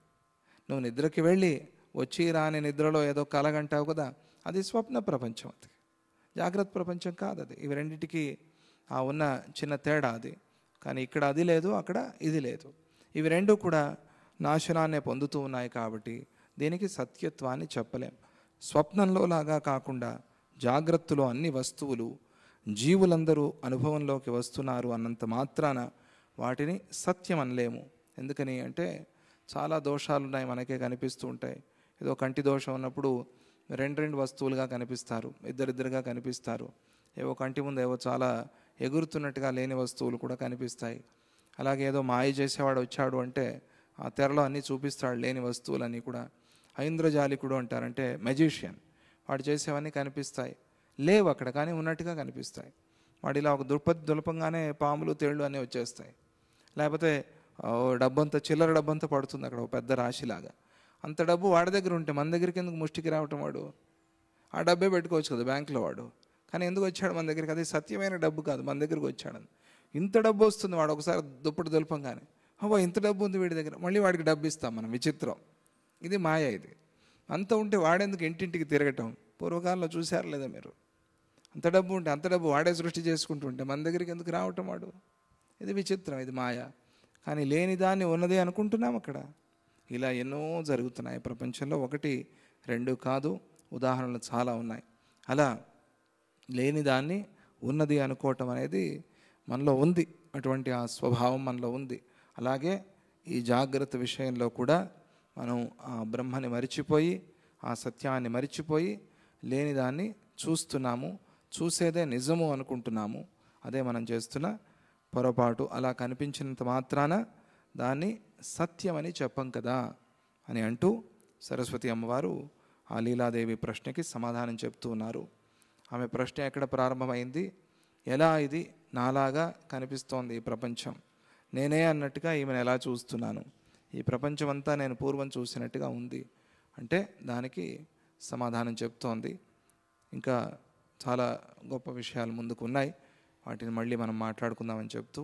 నువ్వు నిద్రకి వెళ్ళి వచ్చి రాని నిద్రలో ఏదో కలగంటావు కదా, అది స్వప్న ప్రపంచం, అది జాగ్రత్త ప్రపంచం కాదు అది. ఇవి రెండింటికి ఆ ఉన్న చిన్న తేడా అది. కానీ ఇక్కడ అది లేదు, అక్కడ ఇది లేదు. ఇవి రెండు కూడా నాశనాన్ని పొందుతూ ఉన్నాయి కాబట్టి దీనికి సత్యత్వాన్ని చెప్పలేం. స్వప్నంలో లాగా కాకుండా జాగ్రత్తలో అన్ని వస్తువులు జీవులందరూ అనుభవంలోకి వస్తున్నారు అన్నంత మాత్రాన వాటిని సత్యం అనలేము. ఎందుకని అంటే చాలా దోషాలు ఉన్నాయి, మనకే కనిపిస్తూ ఉంటాయి. ఏదో కంటి దోషం ఉన్నప్పుడు రెండు వస్తువులుగా కనిపిస్తారు, ఇద్దరిద్దరుగా కనిపిస్తారు. ఏవో కంటి ముందు ఏవో చాలా ఎగురుతున్నట్టుగా లేని వస్తువులు కూడా కనిపిస్తాయి. అలాగే ఏదో మాయ చేసేవాడు వచ్చాడు అంటే ఆ తెరలో అన్నీ చూపిస్తాడు, లేని వస్తువులన్నీ కూడా. ఐంద్రజాలికుడు అంటారంటే మెజిషియన్, వాడు చేసేవన్నీ కనిపిస్తాయి, లేవు అక్కడ కానీ ఉన్నట్టుగా కనిపిస్తాయి. వాడు ఇలా ఒక దులపంగానే పాములు తేళ్ళు అన్నీ వచ్చేస్తాయి. లేకపోతే డబ్బంతా, చిల్లర డబ్బంతా పడుతుంది అక్కడ, ఒక పెద్ద రాశిలాగా. అంత డబ్బు వాడి దగ్గర ఉంటే మన దగ్గరికి ఎందుకు ముష్టికి రావటం? వాడు ఆ డబ్బే పెట్టుకోవచ్చు కదా బ్యాంకులో వాడు. కానీ ఎందుకు వచ్చాడు మన దగ్గరికి? అది సత్యమైన డబ్బు కాదు, మన దగ్గరికి వచ్చాడని. ఇంత డబ్బు వస్తుంది, వాడు ఒకసారి దుప్పటి దులపంగానే అవ్వ ఇంత డబ్బు ఉంది వీడి దగ్గర, మళ్ళీ వాడికి డబ్బు ఇస్తాం మనం. విచిత్రం, ఇది మాయ. ఇది అంత ఉంటే వాడేందుకు ఇంటింటికి తిరగటం? పూర్వకాలంలో చూశారు లేదా మీరు? అంత డబ్బు ఉంటే, అంత డబ్బు వాడే సృష్టి చేసుకుంటుంటే మన దగ్గరికి ఎందుకు రావటం వాడు? ఇది విచిత్రం, ఇది మాయ. కానీ లేని దాన్ని ఉన్నది అనుకుంటున్నాం అక్కడ. ఇలా ఎన్నో జరుగుతున్నాయి ప్రపంచంలో, ఒకటి రెండు కాదు, ఉదాహరణలు చాలా ఉన్నాయి. అలా లేని దాన్ని ఉన్నది అనుకోవటం అనేది మనలో ఉంది, అటువంటి ఆ స్వభావం మనలో ఉంది. అలాగే ఈ జాగ్రత్త విషయంలో కూడా మనం ఆ బ్రహ్మని మరిచిపోయి, ఆ సత్యాన్ని మరిచిపోయి లేని దాన్ని చూస్తున్నాము, చూసేదే నిజము అనుకుంటున్నాము. అదే మనం చేస్తున్న పొరపాటు. అలా కనిపించినంత మాత్రాన దాన్ని సత్యమని చెప్పం కదా అని అంటూ సరస్వతి అమ్మవారు ఆ లీలాదేవి ప్రశ్నకి సమాధానం చెప్తూ ఉన్నారు. ఆమె ప్రశ్న ఎక్కడ ప్రారంభమైంది? ఎలా ఇది నాలాగా కనిపిస్తోంది ఈ ప్రపంచం, నేనే అన్నట్టుగా ఈమెను ఎలా చూస్తున్నాను, ఈ ప్రపంచమంతా నేను పూర్వం చూసినట్టుగా ఉంది అంటే దానికి సమాధానం చెప్తోంది. ఇంకా చాలా గొప్ప విషయాలు ముందుకు ఉన్నాయి, వాటిని మళ్ళీ మనం మాట్లాడుకుందామని చెప్తూ